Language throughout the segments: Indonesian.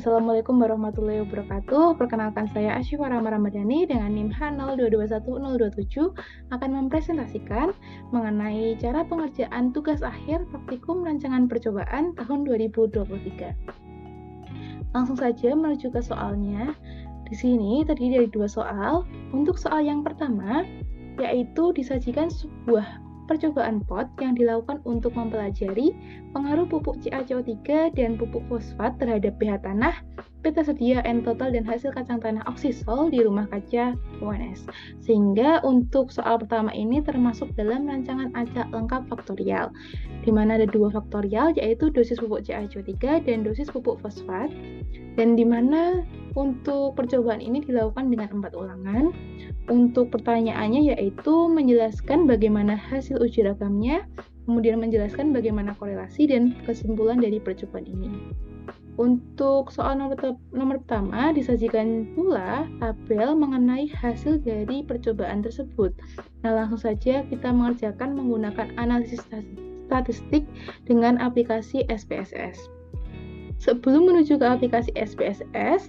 Assalamualaikum warahmatullahi wabarakatuh. Perkenalkan saya Asyifa Rahma Ramadhani dengan NIM H0221027 akan mempresentasikan mengenai cara pengerjaan tugas akhir praktikum rancangan percobaan tahun 2023. Langsung saja menuju ke soalnya. Di sini terdiri dari 2 soal. Untuk soal yang pertama, yaitu disajikan sebuah percobaan pot yang dilakukan untuk mempelajari pengaruh pupuk CaCO3 dan pupuk fosfat terhadap pH tanah, peta sedia N total dan hasil kacang tanah oksisol di rumah kaca UNS. Sehingga untuk soal pertama ini termasuk dalam rancangan acak lengkap faktorial, di mana ada 2 faktorial yaitu dosis pupuk CaCO3 dan dosis pupuk fosfat, dan di mana untuk percobaan ini dilakukan dengan 4 ulangan. Untuk pertanyaannya yaitu menjelaskan bagaimana hasil uji ragamnya, kemudian menjelaskan bagaimana korelasi dan kesimpulan dari percobaan ini. Untuk soal nomor pertama, disajikan pula tabel mengenai hasil dari percobaan tersebut. Nah, langsung saja kita mengerjakan menggunakan analisis statistik dengan aplikasi SPSS. Sebelum menuju ke aplikasi SPSS,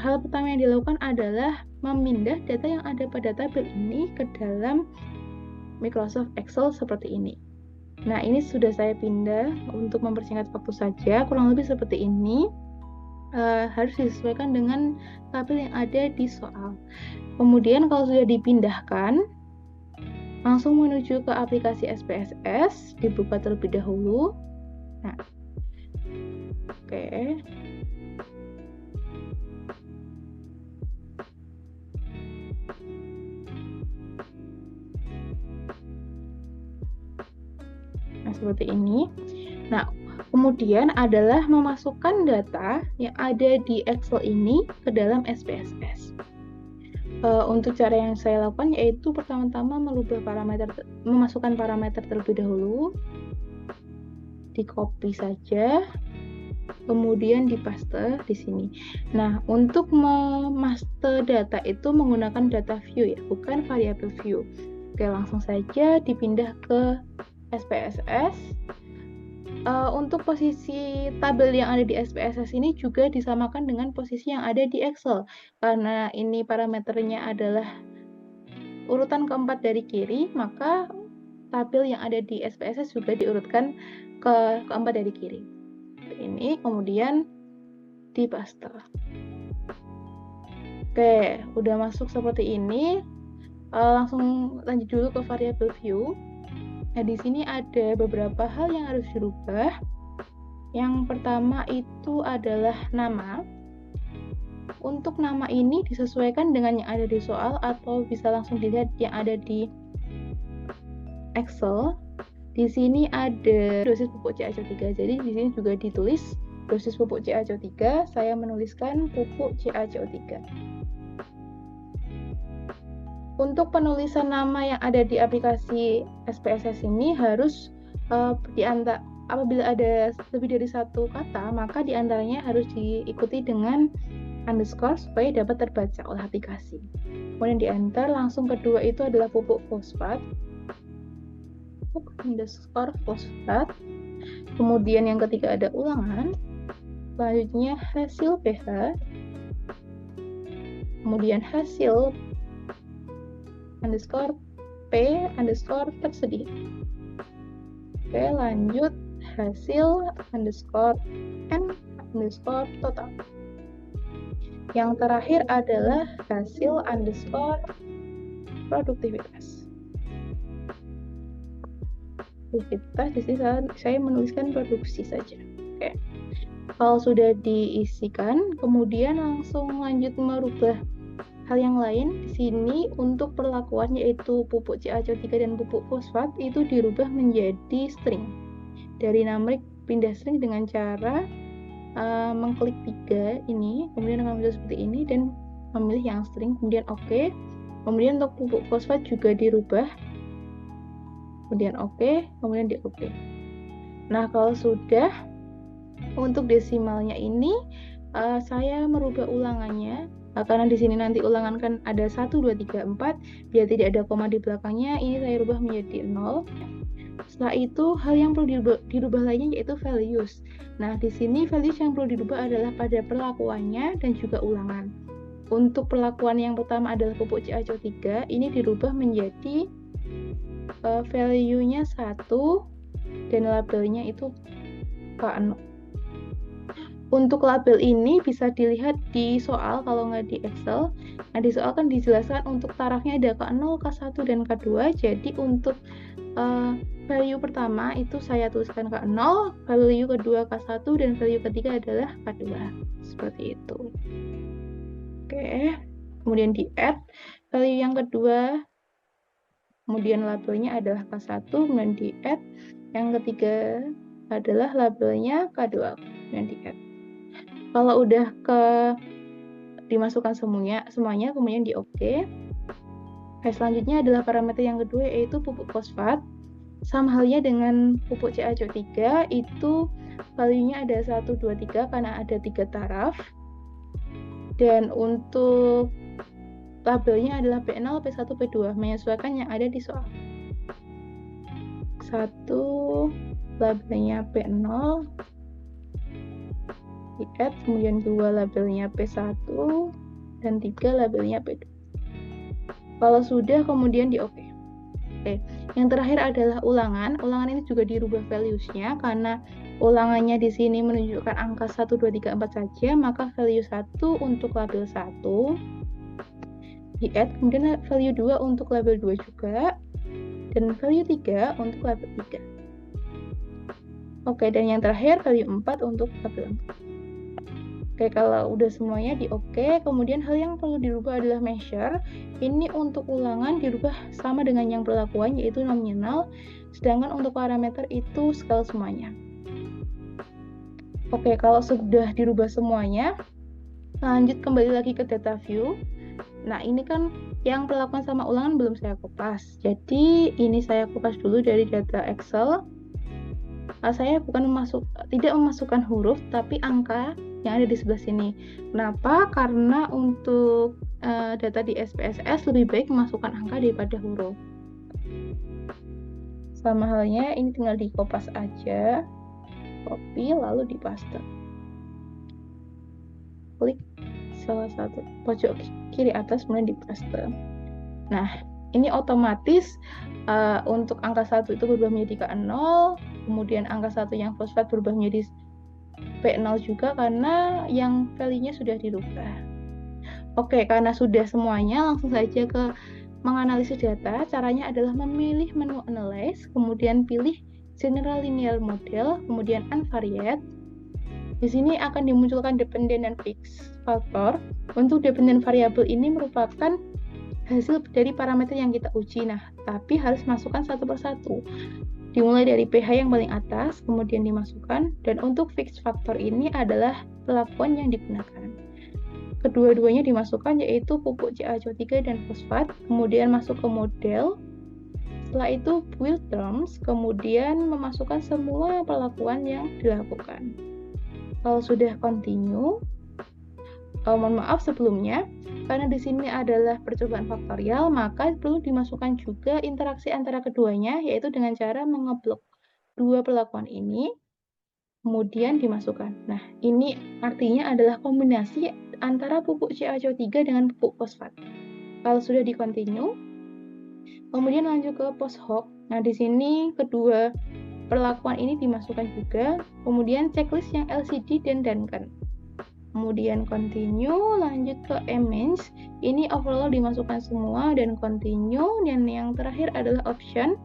hal pertama yang dilakukan adalah memindah data yang ada pada tabel ini ke dalam Microsoft Excel seperti ini. Nah, ini sudah saya pindah untuk mempersingkat waktu saja, kurang lebih seperti ini. Harus disesuaikan dengan tabel yang ada di soal. Kemudian kalau sudah dipindahkan, langsung menuju ke aplikasi SPSS, dibuka terlebih dahulu. Nah, oke. Nah, seperti ini. Nah, kemudian adalah memasukkan data yang ada di Excel ini ke dalam SPSS. Untuk cara yang saya lakukan yaitu pertama-tama memasukkan parameter terlebih dahulu, di copy saja, kemudian di paste di sini. Nah, untuk memaste data itu menggunakan data view ya, bukan variable view. Oke, langsung saja dipindah ke SPSS. Untuk posisi tabel yang ada di SPSS ini juga disamakan dengan posisi yang ada di Excel, karena ini parameternya adalah urutan keempat dari kiri, maka tabel yang ada di SPSS juga diurutkan keempat dari kiri. Ini kemudian dipaste. Oke, udah masuk seperti ini. Langsung lanjut dulu ke variable view. Nah, di sini ada beberapa hal yang harus dirubah. Yang pertama itu adalah nama. Untuk nama ini disesuaikan dengan yang ada di soal atau bisa langsung dilihat yang ada di Excel. Di sini ada dosis pupuk CaCO3. Jadi di sini juga ditulis dosis pupuk CaCO3. Saya menuliskan pupuk CaCO3. Untuk penulisan nama yang ada di aplikasi SPSS ini harus apabila ada lebih dari satu kata, maka diantaranya harus diikuti dengan underscore supaya dapat terbaca oleh aplikasi. Kemudian di enter, langsung kedua itu adalah pupuk fosfat, pupuk underscore fosfat. Kemudian yang ketiga ada ulangan, selanjutnya hasil pH, kemudian hasil underscore P underscore tersedia. Oke, lanjut hasil underscore N underscore total. Yang terakhir adalah hasil underscore produktivitas. Produktivitas di sini saya menuliskan produksi saja. Oke. Kalau sudah diisikan, kemudian langsung lanjut merubah hal yang lain. Di sini untuk perlakuan yaitu pupuk CaCO3 dan pupuk fosfat itu dirubah menjadi string. Dari numerik pindah string dengan cara mengklik 3 ini, kemudian mengambil seperti ini dan memilih yang string, kemudian oke. Kemudian untuk pupuk fosfat juga dirubah, kemudian oke, kemudian di oke. Nah, kalau sudah, untuk desimalnya ini saya merubah ulangannya. Karena di sini nanti ulangan kan ada 1, 2, 3, 4, biar tidak ada koma di belakangnya, ini saya rubah menjadi 0. Setelah itu, hal yang perlu dirubah lainnya yaitu values. Nah, di sini values yang perlu dirubah adalah pada perlakuannya dan juga ulangan. Untuk perlakuan yang pertama adalah pupuk CaCO3, ini dirubah menjadi value-nya 1 dan labelnya itu K0. Untuk label ini bisa dilihat di soal kalau nggak di Excel. Nah, di soal kan dijelaskan untuk tarafnya ada K0, K1, dan K2. Jadi untuk value pertama itu saya tuliskan K0, value kedua K1, dan value ketiga adalah K2. Seperti itu. Oke, kemudian di add value yang kedua, kemudian labelnya adalah K1, kemudian di add. Yang ketiga adalah labelnya K2, kemudian di add. Kalau udah dimasukkan semuanya, kemudian di OK. Selanjutnya adalah parameter yang kedua yaitu pupuk fosfat. Sama halnya dengan pupuk CaCO3, itu value-nya ada 1, 2, 3 karena ada 3 taraf. Dan untuk labelnya adalah P0, P1, P2, menyesuaikan yang ada di soal. 1 labelnya P0, di add, kemudian 2 labelnya P1, dan 3 labelnya P2. Kalau sudah, kemudian di OK. Oke, yang terakhir adalah ulangan. Ulangan ini juga dirubah values-nya karena ulangannya di sini menunjukkan angka 1, 2, 3, 4 saja, maka value 1 untuk label 1 di add, kemudian value 2 untuk label 2 juga, dan value 3 untuk label 3. Oke, dan yang terakhir value 4 untuk label 4. Oke, kalau udah semuanya di OK, kemudian hal yang perlu dirubah adalah measure. Ini untuk ulangan dirubah sama dengan yang perlakuan, yaitu nominal, sedangkan untuk parameter itu skala semuanya. Oke, kalau sudah dirubah semuanya, lanjut kembali lagi ke data view. Nah, ini kan yang perlakuan sama ulangan belum saya kupas. Jadi, ini saya kupas dulu dari data Excel. Saya tidak memasukkan huruf, tapi angka yang ada di sebelah sini. Kenapa? Karena untuk data di SPSS lebih baik memasukkan angka daripada huruf. Sama halnya, ini tinggal dikopas aja, copy, lalu dipaste. Klik salah satu pojok kiri atas, kemudian dipaste. Nah, ini otomatis untuk angka 1 itu berubah menjadi K0, kemudian angka 1 yang fosfat berubah menjadi P0 juga karena yang value-nya sudah dirubah. Oke, karena sudah semuanya, langsung saja ke menganalisis data. Caranya adalah memilih menu Analyze, kemudian pilih General Linear Model, kemudian Unvariate. Di sini akan dimunculkan dependent dan fixed factor. Untuk dependent variable ini merupakan hasil dari parameter yang kita uji. Nah, tapi harus masukkan satu persatu. Dimulai dari pH yang paling atas, kemudian dimasukkan, dan untuk fixed factor ini adalah perlakuan yang digunakan. Kedua-duanya dimasukkan, yaitu pupuk CaCO3 dan fosfat, kemudian masuk ke model. Setelah itu build terms, kemudian memasukkan semua perlakuan yang dilakukan. Kalau sudah continue, mohon maaf sebelumnya, karena di sini adalah percobaan faktorial, maka perlu dimasukkan juga interaksi antara keduanya, yaitu dengan cara mengeblok dua perlakuan ini, kemudian dimasukkan. Nah, ini artinya adalah kombinasi antara pupuk CaCO3 dengan pupuk fosfat. Kalau sudah di-continue, kemudian lanjut ke post hoc. Nah, di sini kedua perlakuan ini dimasukkan juga, kemudian checklist yang LCD dan Duncan. Kemudian continue, lanjut ke image. Ini overall dimasukkan semua dan continue. Dan yang terakhir adalah option.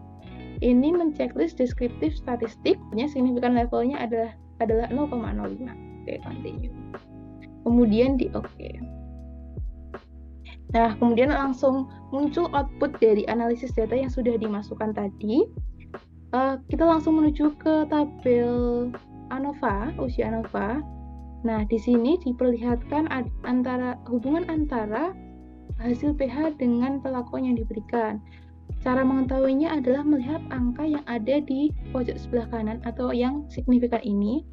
Ini menceklis deskriptif statistik. Signifikan levelnya adalah 0,05. Oke, continue. Kemudian di OK. Nah, kemudian langsung muncul output dari analisis data yang sudah dimasukkan tadi. Kita langsung menuju ke tabel ANOVA, usia ANOVA. Nah, di sini diperlihatkan hubungan antara hasil pH dengan perlakuan yang diberikan. Cara mengetahuinya adalah melihat angka yang ada di pojok sebelah kanan atau yang signifikan ini.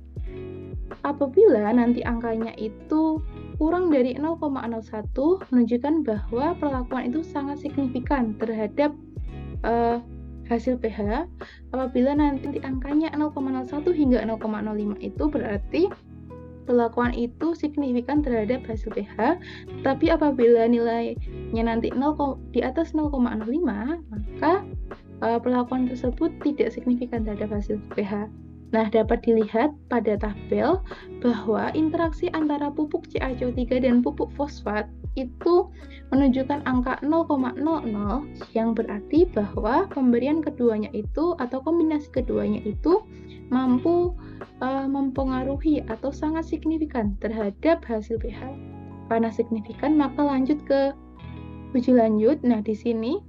Apabila nanti angkanya itu kurang dari 0,01, menunjukkan bahwa perlakuan itu sangat signifikan terhadap hasil pH apabila nanti angkanya 0,01 hingga 0,05 itu berarti perlakuan itu signifikan terhadap hasil pH, tapi apabila nilainya nanti di atas 0,05 maka perlakuan tersebut tidak signifikan terhadap hasil pH. Nah, dapat dilihat pada tabel bahwa interaksi antara pupuk CaCO3 dan pupuk fosfat itu menunjukkan angka 0,00 yang berarti bahwa pemberian keduanya itu atau kombinasi keduanya itu mampu mempengaruhi atau sangat signifikan terhadap hasil pH. Karena signifikan maka lanjut ke uji lanjut. Nah, di sini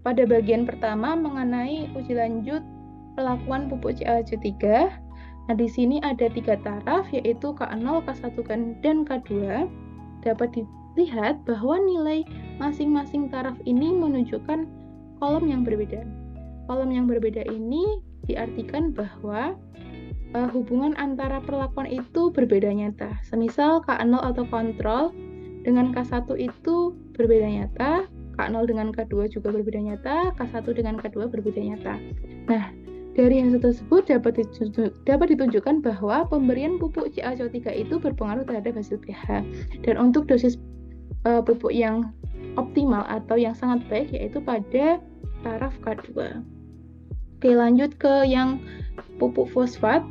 pada bagian pertama mengenai uji lanjut perlakuan pupuk CaCO3. Nah, di sini ada 3 taraf yaitu K0, K1, dan K2. Dapat dilihat bahwa nilai masing-masing taraf ini menunjukkan kolom yang berbeda. Kolom yang berbeda ini diartikan bahwa hubungan antara perlakuan itu berbeda nyata. Semisal K0 atau kontrol dengan K1 itu berbeda nyata, K0 dengan K2 juga berbeda nyata, K1 dengan K2 berbeda nyata. Nah, dari hasil tersebut dapat ditunjukkan bahwa pemberian pupuk CaCO3 itu berpengaruh terhadap hasil pH. Dan untuk dosis pupuk yang optimal atau yang sangat baik yaitu pada taraf K2. Oke, lanjut ke yang pupuk fosfat.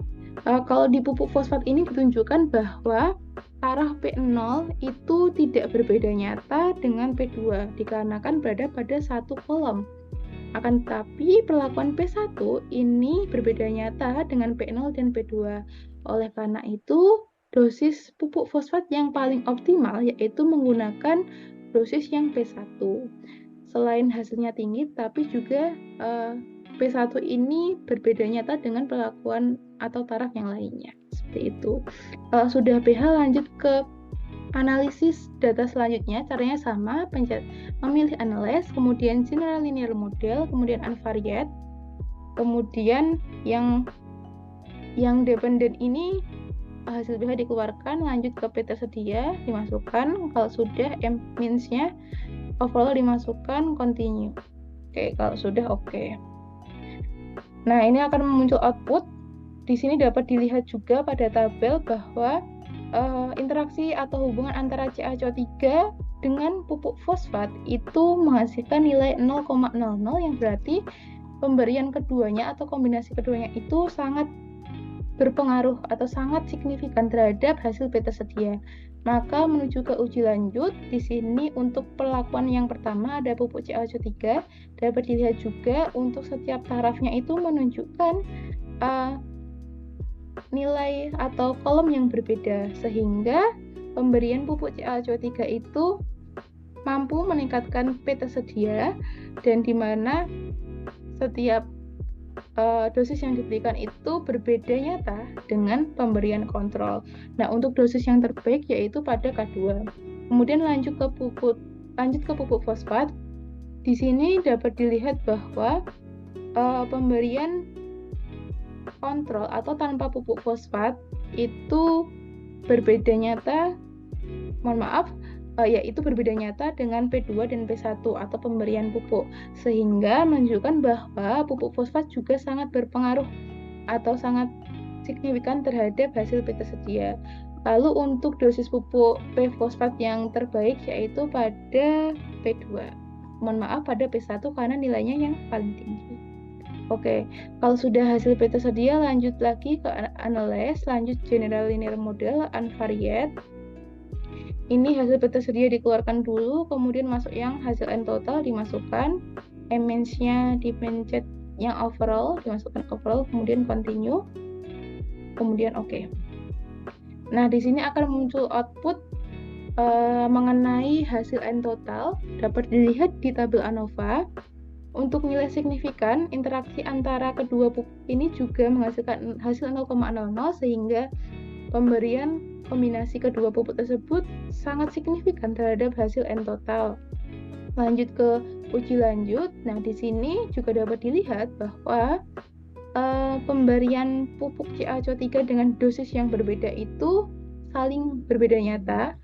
Kalau di pupuk fosfat ini ditunjukkan bahwa taraf P0 itu tidak berbeda nyata dengan P2 dikarenakan berada pada satu kolom. Akan tetapi perlakuan P1 ini berbeda nyata dengan P0 dan P2. Oleh karena itu, dosis pupuk fosfat yang paling optimal yaitu menggunakan dosis yang P1. Selain hasilnya tinggi, tapi juga P1 ini berbeda nyata dengan perlakuan atau taraf yang lainnya. Seperti itu. Kalau sudah pH, lanjut ke analisis data selanjutnya. Caranya sama, memilih analyze, kemudian general linear model, kemudian unvariate, kemudian yang dependent ini hasil pH dikeluarkan, lanjut ke P tersedia, dimasukkan, kalau sudah means-nya overall dimasukkan, continue. Oke, kalau sudah oke. Nah, ini akan muncul output. Di sini dapat dilihat juga pada tabel bahwa interaksi atau hubungan antara CaCO3 dengan pupuk fosfat itu menghasilkan nilai 0,00 yang berarti pemberian keduanya atau kombinasi keduanya itu sangat berpengaruh atau sangat signifikan terhadap hasil P tersedia. Maka menuju ke uji lanjut, di sini untuk perlakuan yang pertama ada pupuk CaCO3, dapat dilihat juga untuk setiap tarafnya itu menunjukkan nilai atau kolom yang berbeda, sehingga pemberian pupuk CaCO3 itu mampu meningkatkan P tersedia dan di mana setiap dosis yang diberikan itu berbeda nyata dengan pemberian kontrol. Nah, untuk dosis yang terbaik yaitu pada K2. Kemudian lanjut ke pupuk fosfat. Di sini dapat dilihat bahwa pemberian kontrol atau tanpa pupuk fosfat itu berbeda nyata, yaitu berbeda nyata dengan P2 dan P1 atau pemberian pupuk, sehingga menunjukkan bahwa pupuk fosfat juga sangat berpengaruh atau sangat signifikan terhadap hasil P tersedia. Lalu untuk dosis pupuk P fosfat yang terbaik yaitu pada P2. Pada P1 karena nilainya yang paling tinggi. Oke, kalau sudah hasil P tersedia, lanjut lagi ke analyze, lanjut general linear model, unvariate. Ini hasil P tersedia dikeluarkan dulu, kemudian masuk yang hasil N total dimasukkan, means-nya dipencet yang overall, dimasukkan overall, kemudian continue, kemudian oke. Nah, di sini akan muncul output mengenai hasil N total, dapat dilihat di tabel ANOVA. Untuk nilai signifikan, interaksi antara kedua pupuk ini juga menghasilkan hasil 0,00 sehingga pemberian kombinasi kedua pupuk tersebut sangat signifikan terhadap hasil N total. Lanjut ke uji lanjut. Nah, di sini juga dapat dilihat bahwa pemberian pupuk CaCO3 dengan dosis yang berbeda itu saling berbeda nyata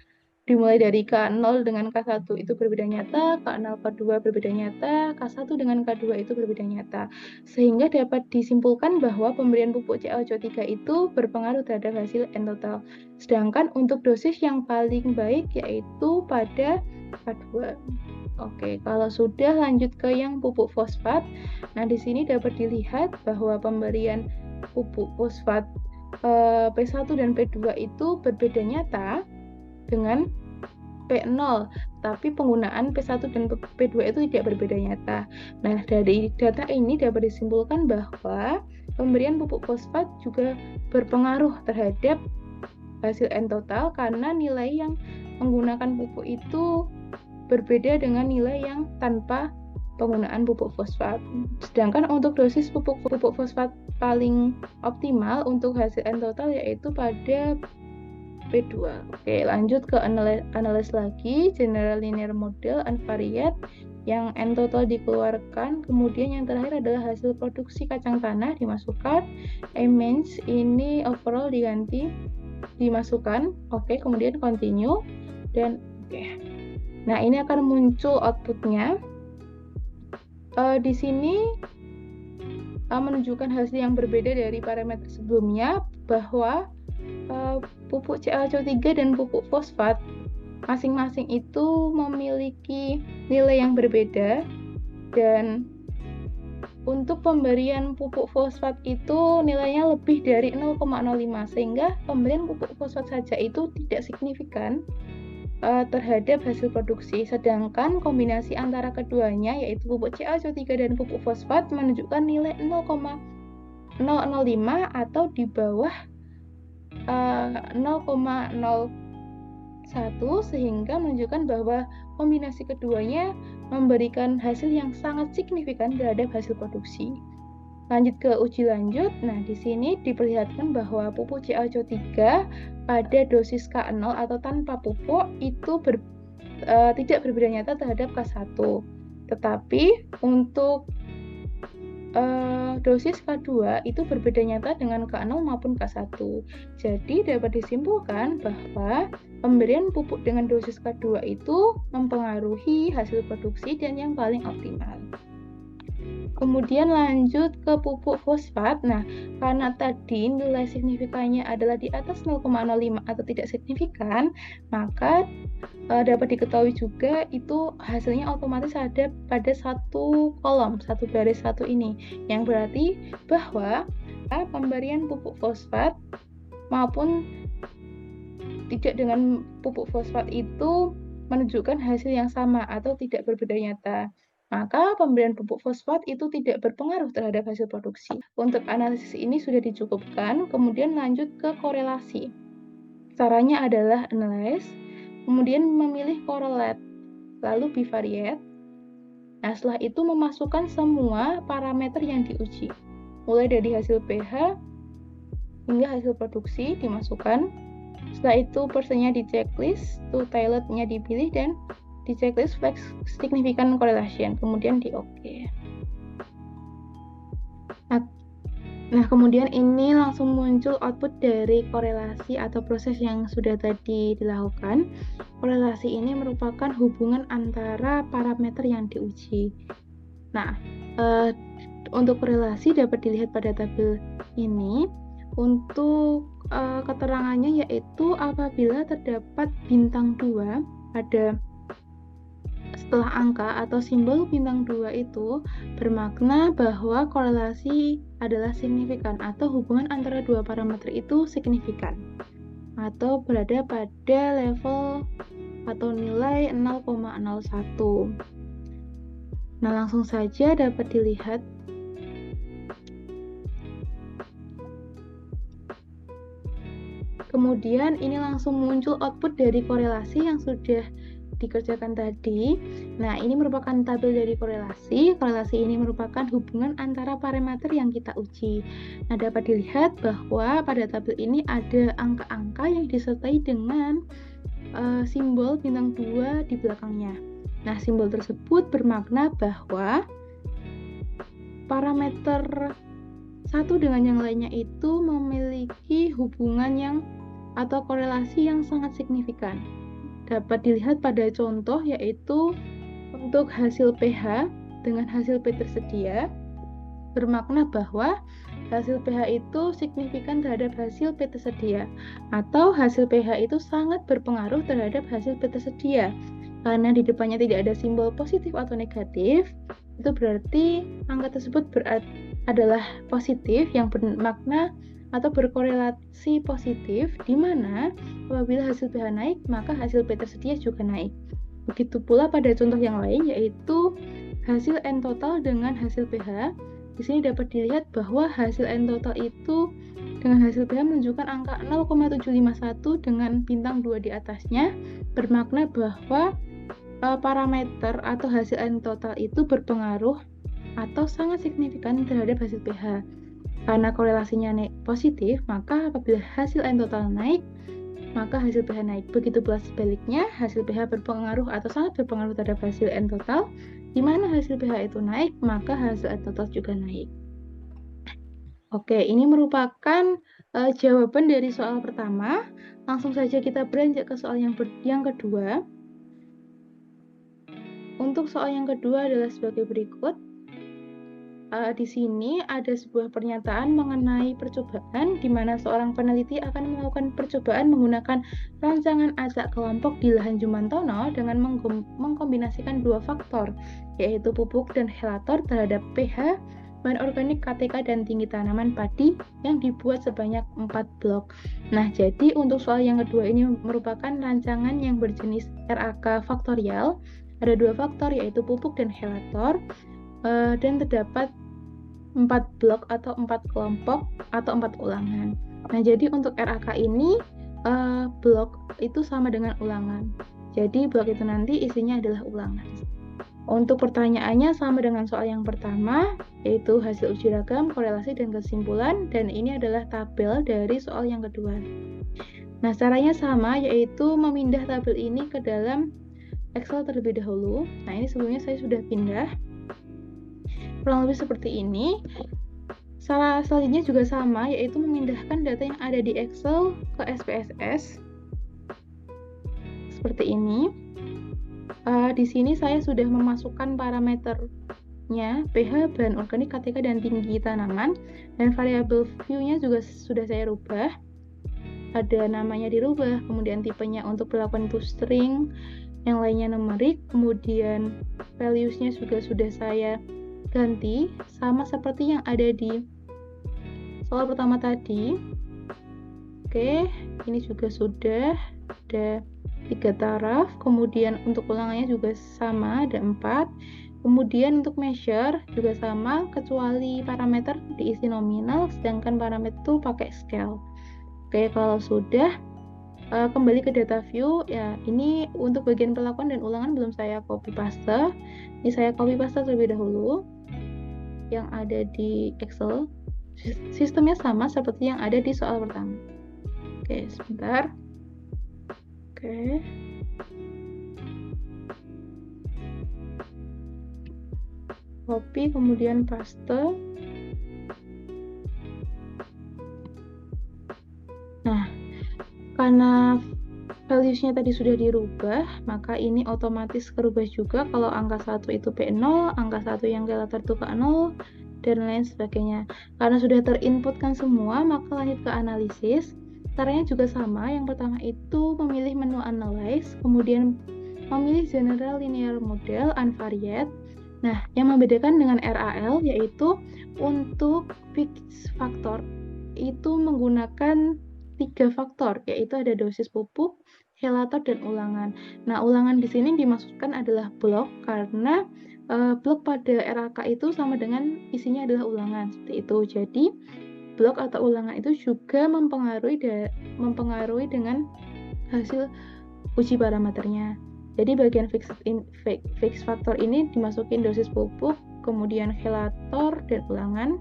dimulai dari K0 dengan K1 itu berbeda nyata, K0 K2 berbeda nyata, K1 dengan K2 itu berbeda nyata. Sehingga dapat disimpulkan bahwa pemberian pupuk CaO3 itu berpengaruh terhadap hasil N total. Sedangkan untuk dosis yang paling baik yaitu pada K2. Oke, kalau sudah lanjut ke yang pupuk fosfat. Nah, di sini dapat dilihat bahwa pemberian pupuk fosfat P1 dan P2 itu berbeda nyata dengan P0, tapi penggunaan P1 dan P2 itu tidak berbeda nyata. Nah, dari data ini dapat disimpulkan bahwa pemberian pupuk fosfat juga berpengaruh terhadap hasil N total karena nilai yang menggunakan pupuk itu berbeda dengan nilai yang tanpa penggunaan pupuk fosfat. Sedangkan untuk dosis pupuk fosfat paling optimal untuk hasil N total yaitu pada P2. Oke, lanjut ke analis lagi, general linear model unvariate yang N total dikeluarkan, kemudian yang terakhir adalah hasil produksi kacang tanah dimasukkan, image ini overall diganti dimasukkan, oke, kemudian continue dan oke. Nah, ini akan muncul outputnya. Di sini menunjukkan hasil yang berbeda dari parameter sebelumnya bahwa pupuk CaO3 dan pupuk fosfat masing-masing itu memiliki nilai yang berbeda, dan untuk pemberian pupuk fosfat itu nilainya lebih dari 0,05 sehingga pemberian pupuk fosfat saja itu tidak signifikan terhadap hasil produksi, sedangkan kombinasi antara keduanya yaitu pupuk CaO3 dan pupuk fosfat menunjukkan nilai 0,005 atau di bawah 0,01 sehingga menunjukkan bahwa kombinasi keduanya memberikan hasil yang sangat signifikan terhadap hasil produksi. Lanjut ke uji lanjut. Nah, di sini diperlihatkan bahwa pupuk CaO3 pada dosis K0 atau tanpa pupuk itu tidak berbeda nyata terhadap K1. Tetapi untuk dosis K2 itu berbeda nyata dengan K0 maupun K1. Jadi dapat disimpulkan bahwa pemberian pupuk dengan dosis K2 itu mempengaruhi hasil produksi dan yang paling optimal. Kemudian lanjut ke pupuk fosfat. Nah, karena tadi nilai signifikannya adalah di atas 0,05 atau tidak signifikan, maka dapat diketahui juga itu hasilnya otomatis ada pada satu kolom, satu baris satu ini, yang berarti bahwa pemberian pupuk fosfat maupun tidak dengan pupuk fosfat itu menunjukkan hasil yang sama atau tidak berbeda nyata. Maka pemberian pupuk fosfat itu tidak berpengaruh terhadap hasil produksi. Untuk analisis ini sudah dicukupkan, kemudian lanjut ke korelasi. Caranya adalah analyze, kemudian memilih correlate, lalu bivariate. Nah, setelah itu memasukkan semua parameter yang diuji, mulai dari hasil pH hingga hasil produksi dimasukkan. Setelah itu persennya di checklist, tilde-nya dipilih, dan di checklist flex significant correlation, kemudian di OK. Nah, kemudian ini langsung muncul output dari korelasi atau proses yang sudah tadi dilakukan. Korelasi ini merupakan hubungan antara parameter yang diuji. Nah, untuk korelasi dapat dilihat pada tabel ini. Untuk keterangannya yaitu apabila terdapat bintang 2 pada setelah angka atau simbol bintang 2 itu bermakna bahwa korelasi adalah signifikan atau hubungan antara dua parameter itu signifikan atau berada pada level atau nilai 0,01. Nah, langsung saja dapat dilihat kemudian ini langsung muncul output dari korelasi yang sudah dikerjakan tadi. Nah, ini merupakan tabel dari korelasi. Korelasi ini merupakan hubungan antara parameter yang kita uji. Nah, dapat dilihat bahwa pada tabel ini ada angka-angka yang disertai dengan simbol bintang 2 di belakangnya. Nah, simbol tersebut bermakna bahwa parameter satu dengan yang lainnya itu memiliki hubungan yang atau korelasi yang sangat signifikan. dapat dilihat pada contoh, yaitu untuk hasil pH dengan hasil P tersedia, bermakna bahwa hasil pH itu signifikan terhadap hasil P tersedia, atau hasil pH itu sangat berpengaruh terhadap hasil P tersedia. Karena di depannya tidak ada simbol positif atau negatif, itu berarti angka tersebut adalah positif yang bermakna atau berkorelasi positif, di mana apabila hasil pH naik, maka hasil P tersedia juga naik. Begitu pula pada contoh yang lain, yaitu hasil N total dengan hasil pH. Di sini dapat dilihat bahwa hasil N total itu dengan hasil pH menunjukkan angka 0,751 dengan bintang 2 di atasnya, bermakna bahwa parameter atau hasil N total itu berpengaruh atau sangat signifikan terhadap hasil pH. Karena korelasinya positif, maka apabila hasil N total naik, maka hasil pH naik. Begitu pula sebaliknya, hasil pH berpengaruh atau sangat berpengaruh terhadap hasil N total. Di mana hasil pH itu naik, maka hasil N total juga naik. Oke, ini merupakan jawaban dari soal pertama. Langsung saja kita beranjak ke soal yang kedua. Untuk soal yang kedua adalah sebagai berikut. Di sini ada sebuah pernyataan mengenai percobaan, di mana seorang peneliti akan melakukan percobaan menggunakan rancangan acak kelompok di lahan Jumantono dengan mengkombinasikan dua faktor, yaitu pupuk dan helator terhadap pH, bahan organik, KTK, dan tinggi tanaman padi yang dibuat sebanyak 4 blok. Nah, jadi untuk soal yang kedua ini merupakan rancangan yang berjenis RAK faktorial. Ada dua faktor, yaitu pupuk dan helator, dan terdapat 4 blok atau 4 kelompok atau 4 ulangan. Nah, jadi untuk RAK ini blok itu sama dengan ulangan. Jadi blok itu nanti isinya adalah ulangan. Untuk pertanyaannya sama dengan soal yang pertama, yaitu hasil uji ragam, korelasi, dan kesimpulan, dan ini adalah tabel dari soal yang kedua. Nah, caranya sama, yaitu memindah tabel ini ke dalam Excel terlebih dahulu. Nah, ini sebelumnya saya sudah pindah. Kurang lebih seperti ini. Cara selanjutnya juga sama, yaitu memindahkan data yang ada di Excel ke SPSS. Seperti ini. Di sini saya sudah memasukkan parameternya, pH, bahan organik, KTK, dan tinggi tanaman, dan variabel view-nya juga sudah saya rubah. Ada namanya dirubah, kemudian tipenya untuk perlakuan itu string, yang lainnya numerik, kemudian values-nya juga sudah saya ganti sama seperti yang ada di soal pertama tadi. Oke, ini juga sudah ada 3 taraf, kemudian untuk ulangannya juga sama, ada 4. Kemudian untuk measure juga sama, kecuali parameter diisi nominal, sedangkan parameter itu pakai scale. Oke, kalau sudah, kembali ke data view. Ya, ini untuk bagian perlakuan dan ulangan belum saya copy paste. Ini saya copy paste terlebih dahulu yang ada di Excel. Sistemnya sama seperti yang ada di soal pertama. Oke, sebentar. Oke. Copy kemudian paste. Nah, karena values-nya tadi sudah dirubah, maka ini otomatis kerubah juga kalau angka 1 itu P0, angka 1 yang relator itu K0, dan lain sebagainya. Karena sudah terinputkan semua, maka lanjut ke analisis. Caranya juga sama. Yang pertama itu memilih menu analyze, kemudian memilih general linear model unvariate. Nah, yang membedakan dengan RAL yaitu untuk fixed factor itu menggunakan 3 faktor, yaitu ada dosis pupuk, helator, dan ulangan. Nah, ulangan di sini dimaksudkan adalah blok, karena blok pada RAK itu sama dengan isinya adalah ulangan, seperti itu. Jadi, blok atau ulangan itu juga mempengaruhi dengan hasil uji parameternya. Jadi, bagian fixed factor ini dimasukin dosis pupuk, kemudian helator, dan ulangan.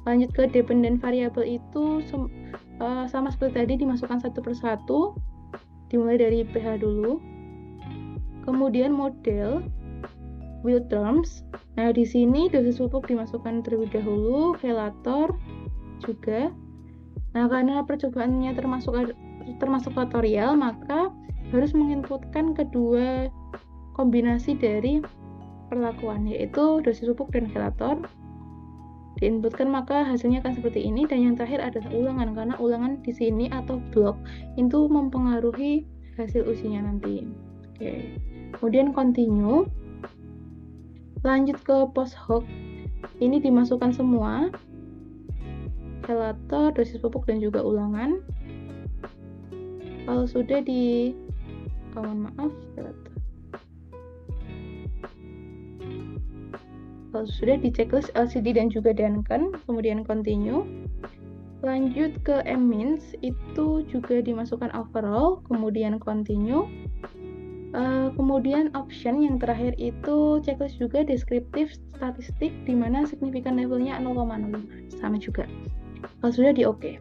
Lanjut ke dependent variable itu sama seperti tadi, dimasukkan satu persatu, dimulai dari pH dulu, kemudian model will terms. Nah, di sini dosis pupuk dimasukkan terlebih dahulu, helator juga. Nah, karena percobaannya termasuk faktorial, maka harus menginputkan kedua kombinasi dari perlakuan, yaitu dosis pupuk dan chelator. Diinputkan maka hasilnya akan seperti ini, dan yang terakhir adalah ulangan, karena ulangan di sini atau blok itu mempengaruhi hasil ujinya nanti. Oke. Kemudian continue. Lanjut ke post hoc. Ini dimasukkan semua, chelator, dosis pupuk, dan juga ulangan. Kalau sudah di Kalau sudah di checklist LCD dan juga Duncan, kemudian continue. Lanjut ke M-Means, itu juga dimasukkan overall, kemudian continue. Kemudian option yang terakhir itu checklist juga deskriptif statistik, di mana signifikan levelnya 0,05, sama juga. Kalau sudah di OK.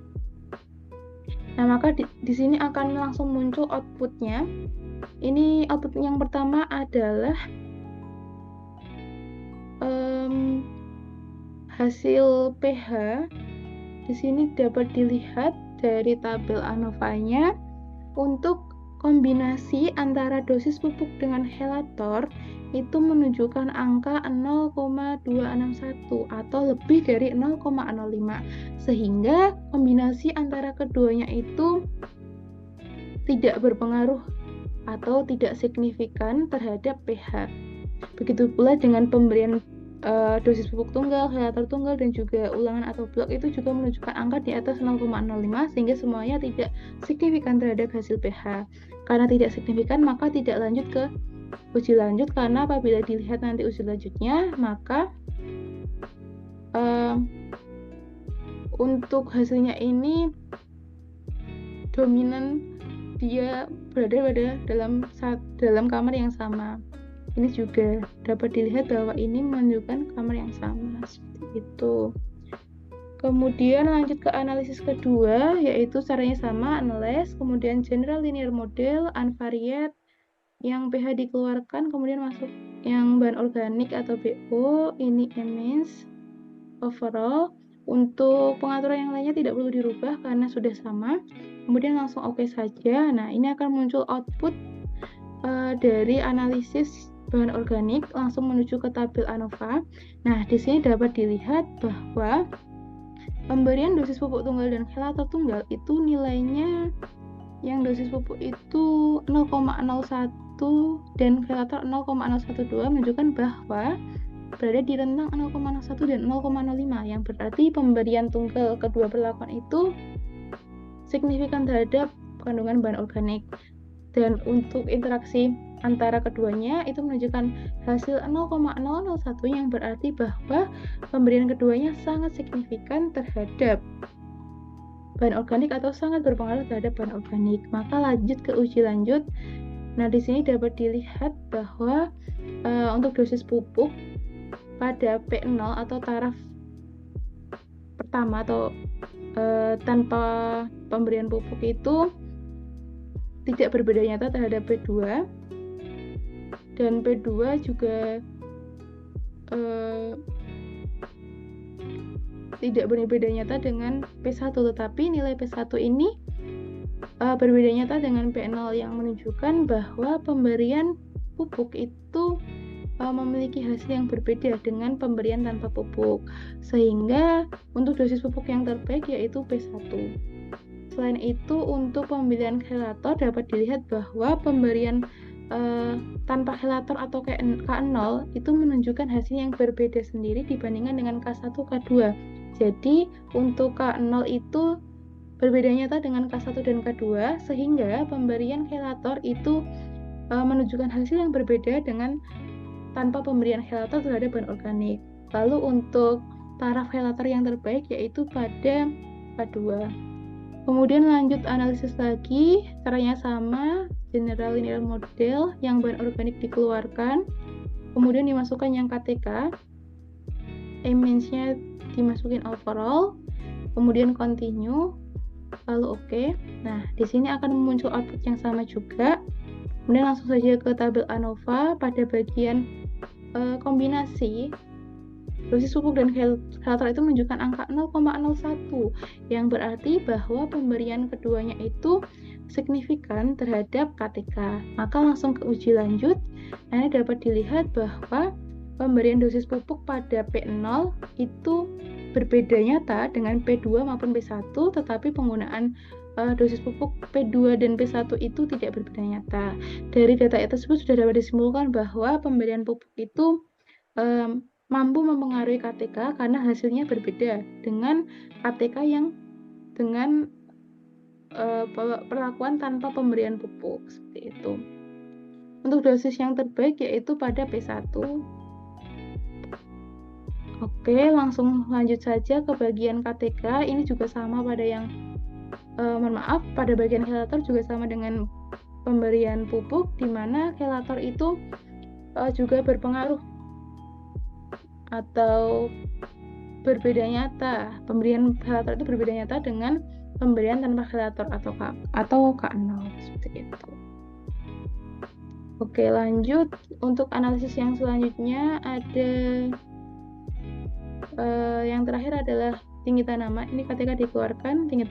Nah, maka di sini akan langsung muncul outputnya. Ini output yang pertama adalah hasil pH. Di sini dapat dilihat dari tabel ANOVA-nya untuk kombinasi antara dosis pupuk dengan chelator itu menunjukkan angka 0,261 atau lebih dari 0,05, sehingga kombinasi antara keduanya itu tidak berpengaruh atau tidak signifikan terhadap pH. Begitu pula dengan pemberian dosis pupuk tunggal, chelator tunggal, dan juga ulangan atau blok itu juga menunjukkan angka di atas 0,05, sehingga semuanya tidak signifikan terhadap hasil pH. Karena tidak signifikan, maka tidak lanjut ke uji lanjut, karena apabila dilihat nanti uji lanjutnya, maka untuk hasilnya ini dominan dia berada pada dalam kamar yang sama. Ini juga dapat dilihat bahwa ini menunjukkan kamar yang sama, seperti itu. Kemudian lanjut ke analisis kedua, yaitu caranya sama, analyze, kemudian general linear model, unvariate, yang pH dikeluarkan, kemudian masuk yang bahan organik atau BO, ini M-Means, overall. Untuk pengaturan yang lainnya tidak perlu dirubah karena sudah sama. Kemudian langsung OK saja. Nah, ini akan muncul output dari analisis bahan organik, langsung menuju ke tabel ANOVA. Nah, di sini dapat dilihat bahwa pemberian dosis pupuk tunggal dan chelator tunggal itu nilainya, yang dosis pupuk itu 0,01 dan chelator 0,012, menunjukkan bahwa berada di rentang 0,01 dan 0,05, yang berarti pemberian tunggal kedua perlakuan itu signifikan terhadap kandungan bahan organik. Dan untuk interaksi antara keduanya itu menunjukkan hasil 0,001, yang berarti bahwa pemberian keduanya sangat signifikan terhadap bahan organik atau sangat berpengaruh terhadap bahan organik. Maka lanjut ke uji lanjut. Nah, di sini dapat dilihat bahwa untuk dosis pupuk pada P0 atau taraf pertama atau tanpa pemberian pupuk itu tidak berbeda nyata terhadap P2, dan P2 juga tidak berbeda nyata dengan P1, tetapi nilai P1 ini berbeda nyata dengan P0, yang menunjukkan bahwa pemberian pupuk itu memiliki hasil yang berbeda dengan pemberian tanpa pupuk, sehingga untuk dosis pupuk yang terbaik yaitu P1. Selain itu, untuk pemilihan chelator dapat dilihat bahwa pemberian tanpa chelator atau K0 itu menunjukkan hasil yang berbeda sendiri dibandingkan dengan K1, K2. Jadi untuk K0 itu berbeda nyata dengan K1 dan K2, sehingga pemberian chelator itu menunjukkan hasil yang berbeda dengan tanpa pemberian chelator terhadap bahan organik. Lalu untuk taraf chelator yang terbaik yaitu pada K2. Kemudian lanjut analisis lagi, caranya sama, general linear model, yang bahan organik dikeluarkan, kemudian dimasukkan yang KTK, M-Means-nya dimasukin overall, kemudian continue, lalu OK. Nah, di sini akan muncul output yang sama juga. Kemudian langsung saja ke tabel ANOVA pada bagian kombinasi. Dosis pupuk dan chelator itu menunjukkan angka 0,01, yang berarti bahwa pemberian keduanya itu signifikan terhadap KTK. Maka langsung ke uji lanjut. Nah, ini dapat dilihat bahwa pemberian dosis pupuk pada P0 itu berbeda nyata dengan P2 maupun P1, tetapi penggunaan dosis pupuk P2 dan P1 itu tidak berbeda nyata. Dari data tersebut sudah dapat disimpulkan bahwa pemberian pupuk itu mampu mempengaruhi KTK karena hasilnya berbeda dengan KTK yang dengan perlakuan tanpa pemberian pupuk, seperti itu. Untuk dosis yang terbaik yaitu pada P1. Oke, langsung lanjut saja ke bagian KTK. Ini juga sama pada yang pada bagian chelator juga sama dengan pemberian pupuk, di mana chelator itu juga berpengaruh atau berbeda nyata. Pemberian chelator itu berbeda nyata dengan pemberian tanpa chelator atau K0, seperti itu. Oke, lanjut. Untuk analisis yang selanjutnya ada yang terakhir adalah tinggi tanaman. Ini ketika dikeluarkan, tinggi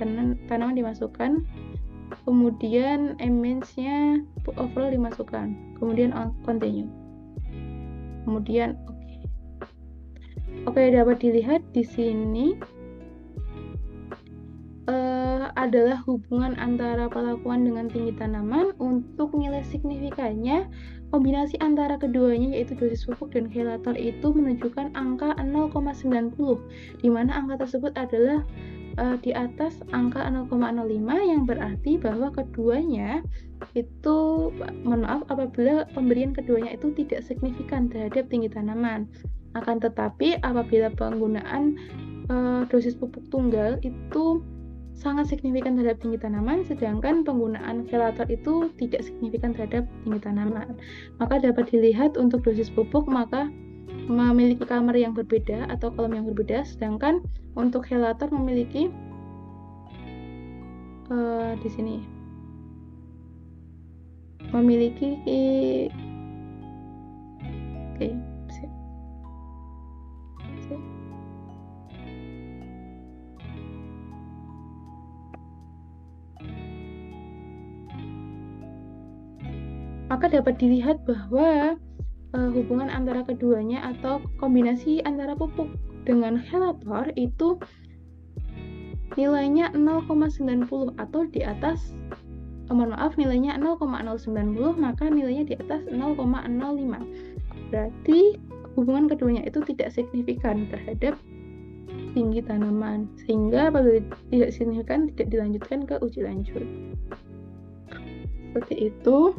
tanaman dimasukkan, kemudian image-nya overall dimasukkan, kemudian continue, kemudian oke, dapat dilihat di sini adalah hubungan antara pelakuan dengan tinggi tanaman. Untuk nilai signifikannya, kombinasi antara keduanya yaitu dosis pupuk dan chelator itu menunjukkan angka 0,90, di mana angka tersebut adalah di atas angka 0,05, yang berarti bahwa keduanya itu, apabila pemberian keduanya itu tidak signifikan terhadap tinggi tanaman. Akan tetapi apabila penggunaan dosis pupuk tunggal itu sangat signifikan terhadap tinggi tanaman, sedangkan penggunaan chelator itu tidak signifikan terhadap tinggi tanaman. Maka dapat dilihat untuk dosis pupuk maka memiliki kamar yang berbeda atau kolom yang berbeda, sedangkan untuk chelator memiliki di sini memiliki maka dapat dilihat bahwa hubungan antara keduanya atau kombinasi antara pupuk dengan chelator itu nilainya 0,90 atau di atas nilainya 0,090, maka nilainya di atas 0,05. Berarti hubungan keduanya itu tidak signifikan terhadap tinggi tanaman, sehingga apabila tidak signifikan tidak dilanjutkan ke uji lanjut. Seperti itu.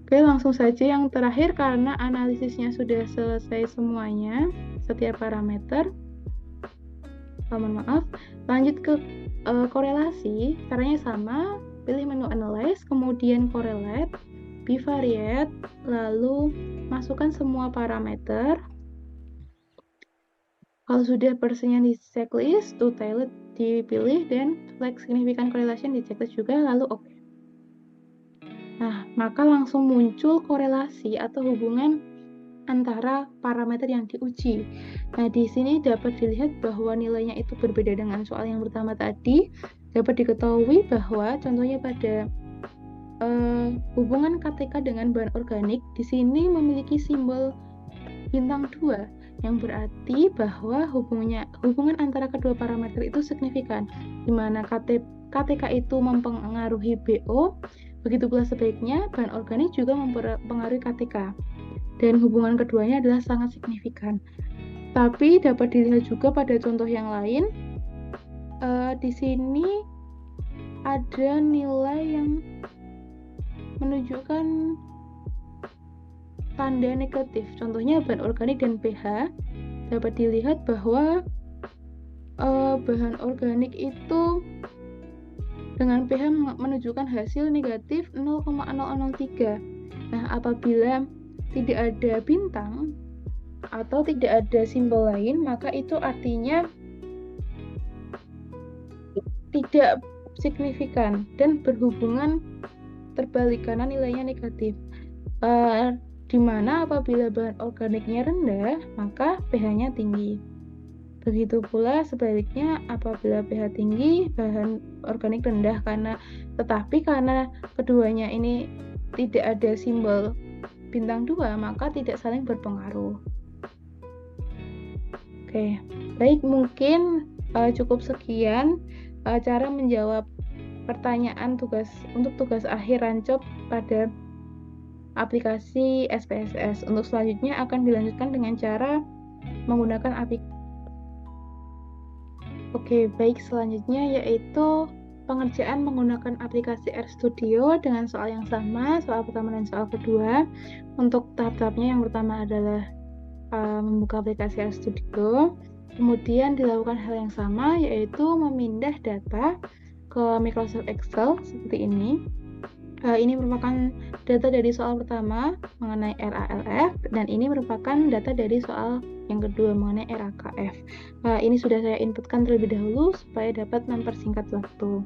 Oke, langsung saja yang terakhir karena analisisnya sudah selesai semuanya, setiap parameter. Lanjut ke korelasi. Caranya sama, pilih menu analyze, kemudian correlate, bivariate, lalu masukkan semua parameter. Kalau sudah persennya di checklist, to tailed dipilih, dan flag significant correlation di checklist juga, lalu oke. Nah, maka langsung muncul korelasi atau hubungan antara parameter yang diuji. Nah, di sini dapat dilihat bahwa nilainya itu berbeda dengan soal yang pertama tadi. Dapat diketahui bahwa contohnya pada hubungan KTK dengan bahan organik, di sini memiliki simbol bintang 2, yang berarti bahwa hubungan antara kedua parameter itu signifikan, di mana KTK itu mempengaruhi BO. Begitu pula sebaliknya, bahan organik juga mempengaruhi KTK. Dan hubungan keduanya adalah sangat signifikan. Tapi dapat dilihat juga pada contoh yang lain. Di sini ada nilai yang menunjukkan tanda negatif. Contohnya bahan organik dan pH. Dapat dilihat bahwa bahan organik itu dengan pH menunjukkan hasil negatif 0,003. Nah, apabila tidak ada bintang atau tidak ada simbol lain, maka itu artinya tidak signifikan dan berhubungan terbalik karena nilainya negatif. Di mana apabila bahan organiknya rendah, maka pH-nya tinggi. Begitu pula sebaliknya apabila pH tinggi, bahan organik rendah, tetapi karena keduanya ini tidak ada simbol bintang 2, maka tidak saling berpengaruh. Oke, baik, mungkin cukup sekian cara menjawab pertanyaan untuk tugas akhir Rancop pada aplikasi SPSS. Untuk selanjutnya akan dilanjutkan dengan cara menggunakan aplikasi. Oke, baik, selanjutnya yaitu pengerjaan menggunakan aplikasi RStudio dengan soal yang sama, soal pertama dan soal kedua. Untuk tahap-tahapnya yang pertama adalah membuka aplikasi RStudio, kemudian dilakukan hal yang sama, yaitu memindah data ke Microsoft Excel seperti ini. Ini merupakan data dari soal pertama mengenai RALF, dan ini merupakan data dari soal yang kedua mengenai RAKF. Ini sudah saya inputkan terlebih dahulu supaya dapat mempersingkat waktu.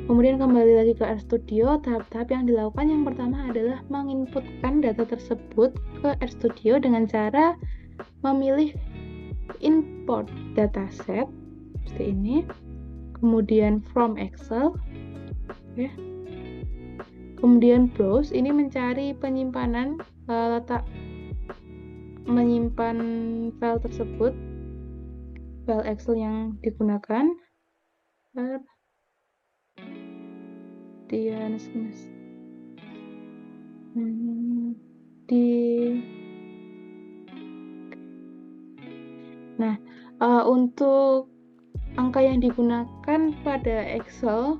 Kemudian kembali lagi ke RStudio, tahap-tahap yang dilakukan yang pertama adalah menginputkan data tersebut ke RStudio dengan cara memilih import dataset seperti ini, kemudian from Excel, kemudian browse, ini mencari penyimpanan menyimpan file tersebut, file Excel yang digunakan. Untuk angka yang digunakan pada Excel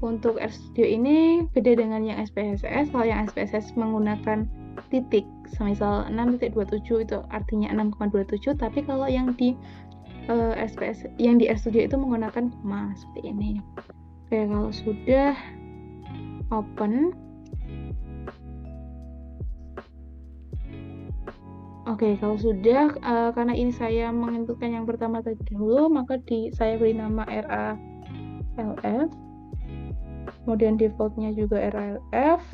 untuk RStudio ini beda dengan yang SPSS. Kalau yang SPSS menggunakan titik, misal 6.27 itu artinya 6,27, tapi kalau yang di RStudio itu menggunakan koma seperti ini. Oke, kalau sudah open, kalau sudah, karena ini saya menginputkan yang pertama tadi dahulu, maka saya beri nama RALF, kemudian defaultnya juga RALF,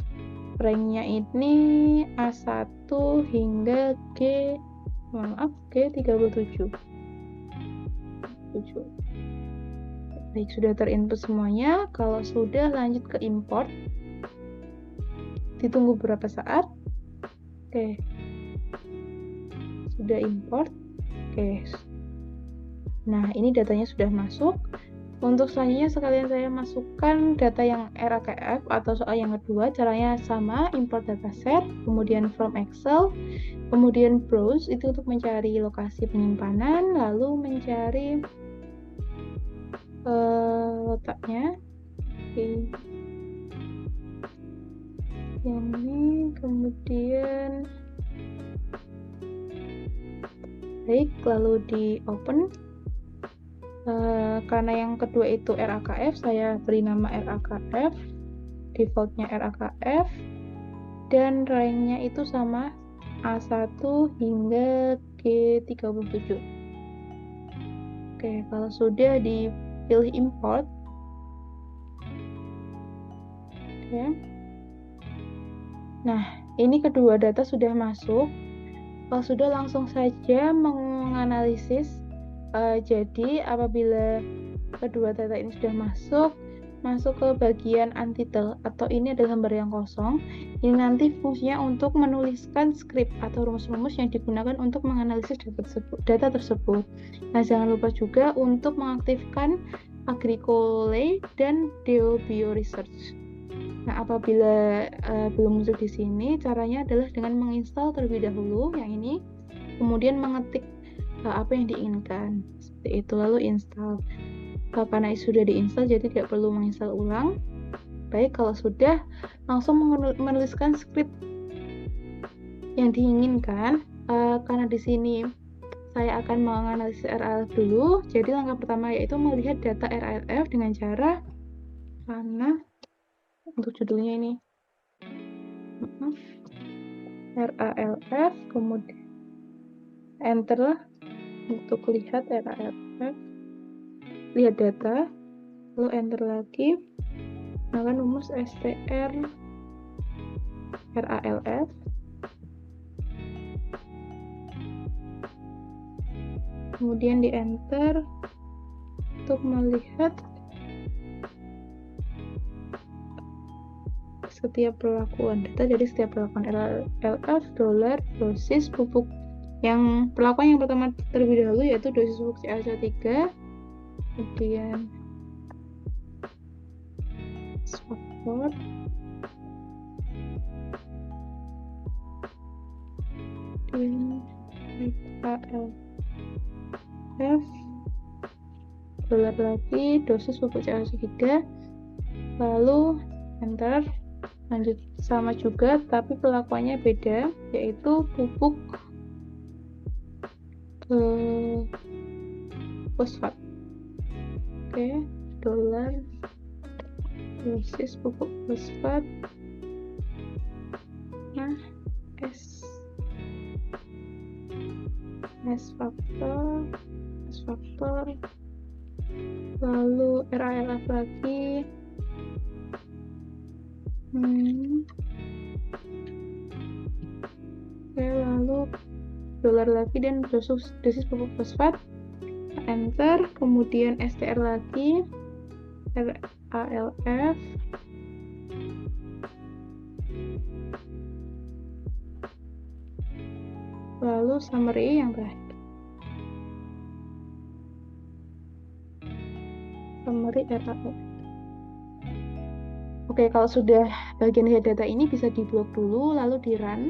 ranknya ini A1 hingga G37. Baik, sudah terinput semuanya. Kalau sudah, lanjut ke import. Ditunggu beberapa saat. Oke, sudah import. Oke, nah ini datanya sudah masuk. Untuk selanjutnya sekalian saya masukkan data yang RAKF atau soal yang kedua. Caranya sama, import dataset, kemudian from Excel, kemudian browse itu untuk mencari lokasi penyimpanan, lalu mencari letaknya. Ini kemudian baik, lalu di open. Karena yang kedua itu RAKF, saya beri nama RAKF, defaultnya RAKF, dan ranknya itu sama, A1 hingga G37. Oke, kalau sudah dipilih import, oke. Nah, ini kedua data sudah masuk. Kalau sudah, langsung saja menganalisis. Jadi apabila kedua data ini sudah masuk ke bagian untitled, atau ini adalah lembar yang kosong. Ini nanti fungsinya untuk menuliskan skrip atau rumus-rumus yang digunakan untuk menganalisis data tersebut. Nah, jangan lupa juga untuk mengaktifkan Agricole dan Deo Bio Research. Nah, apabila belum muncul di sini, caranya adalah dengan menginstal terlebih dahulu yang ini, kemudian mengetik apa yang diinginkan, seperti itu, lalu install. Karena sudah diinstal, jadi tidak perlu menginstal ulang. Baik, kalau sudah, langsung menuliskan skrip yang diinginkan. Karena di sini saya akan menganalisis RALF dulu, jadi langkah pertama yaitu melihat data RALF dengan cara untuk judulnya ini RALF, kemudian enter untuk lihat RALF, lihat data, lalu enter lagi, gunakan rumus str RALF, kemudian di enter untuk melihat setiap perlakuan data dari setiap perlakuan LF, dolar, dosis, pupuk. Yang perlakuan yang pertama terlebih dahulu yaitu dosis pupuk CaCO3, kemudian faktor, dan ALF, dolar lagi, dosis pupuk CaCO3, lalu enter. Lanjut sama juga tapi perlakuannya beda, yaitu pupuk fosfat. Oke, dolar, dosis pupuk fosfat, nah S faktor, lalu RALF lagi, oke, lalu dolar lagi dan dosis pupuk fosfat, enter, kemudian STR lagi, RALF, lalu summary yang terakhir, summary RALF. Oke, kalau sudah bagian lihat data ini bisa diblok dulu lalu di run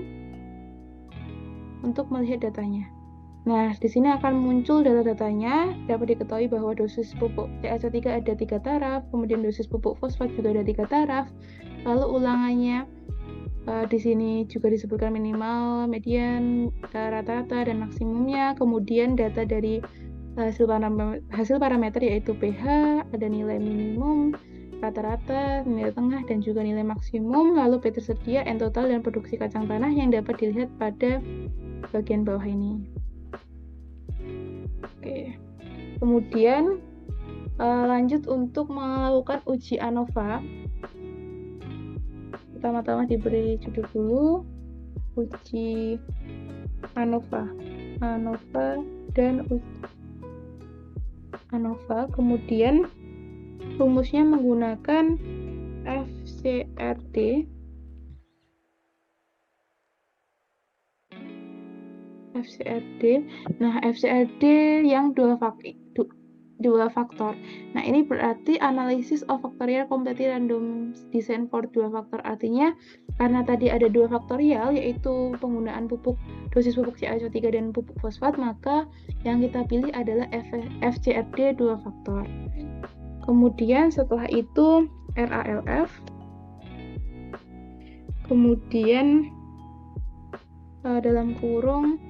untuk melihat datanya. Nah, di sini akan muncul data-datanya. Dapat diketahui bahwa dosis pupuk CaCO3 ada 3 taraf, kemudian dosis pupuk fosfat juga ada 3 taraf. Lalu ulangannya di sini juga disebutkan minimal, median, rata-rata, dan maksimumnya. Kemudian data dari hasil parameter yaitu pH, ada nilai minimum, rata-rata, nilai tengah, dan juga nilai maksimum. Lalu P tersedia, N total, dan produksi kacang tanah yang dapat dilihat pada bagian bawah ini. Oke. Kemudian lanjut untuk melakukan uji ANOVA. Pertama-tama diberi judul dulu, uji ANOVA dan uji ANOVA. Kemudian rumusnya menggunakan FCRD. Nah, FCRD yang dua faktor. Nah, ini berarti analisis of factorial complete random design for dua faktor. Artinya, karena tadi ada 2 faktorial, yaitu penggunaan dosis pupuk CaCO3 dan pupuk fosfat, maka yang kita pilih adalah FCRD 2 faktor. Kemudian setelah itu RALF, kemudian dalam kurung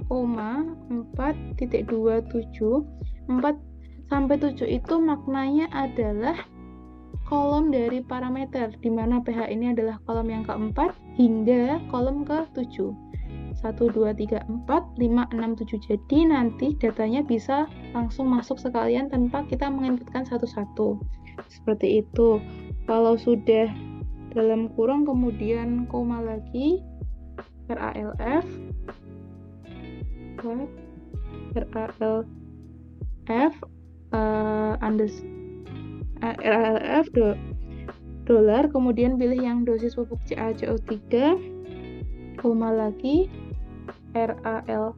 4.27, 4 sampai 7 itu maknanya adalah kolom dari parameter, di mana pH ini adalah kolom yang keempat hingga kolom ke-7. 1, 2, 3, 4, 5, 6, 7. Jadi nanti datanya bisa langsung masuk sekalian tanpa kita menginputkan satu-satu. Seperti itu. Kalau sudah dalam kurung kemudian koma lagi, RALF, RALF dolar, kemudian pilih yang dosis pupuk CaCO3, koma lagi, RALF,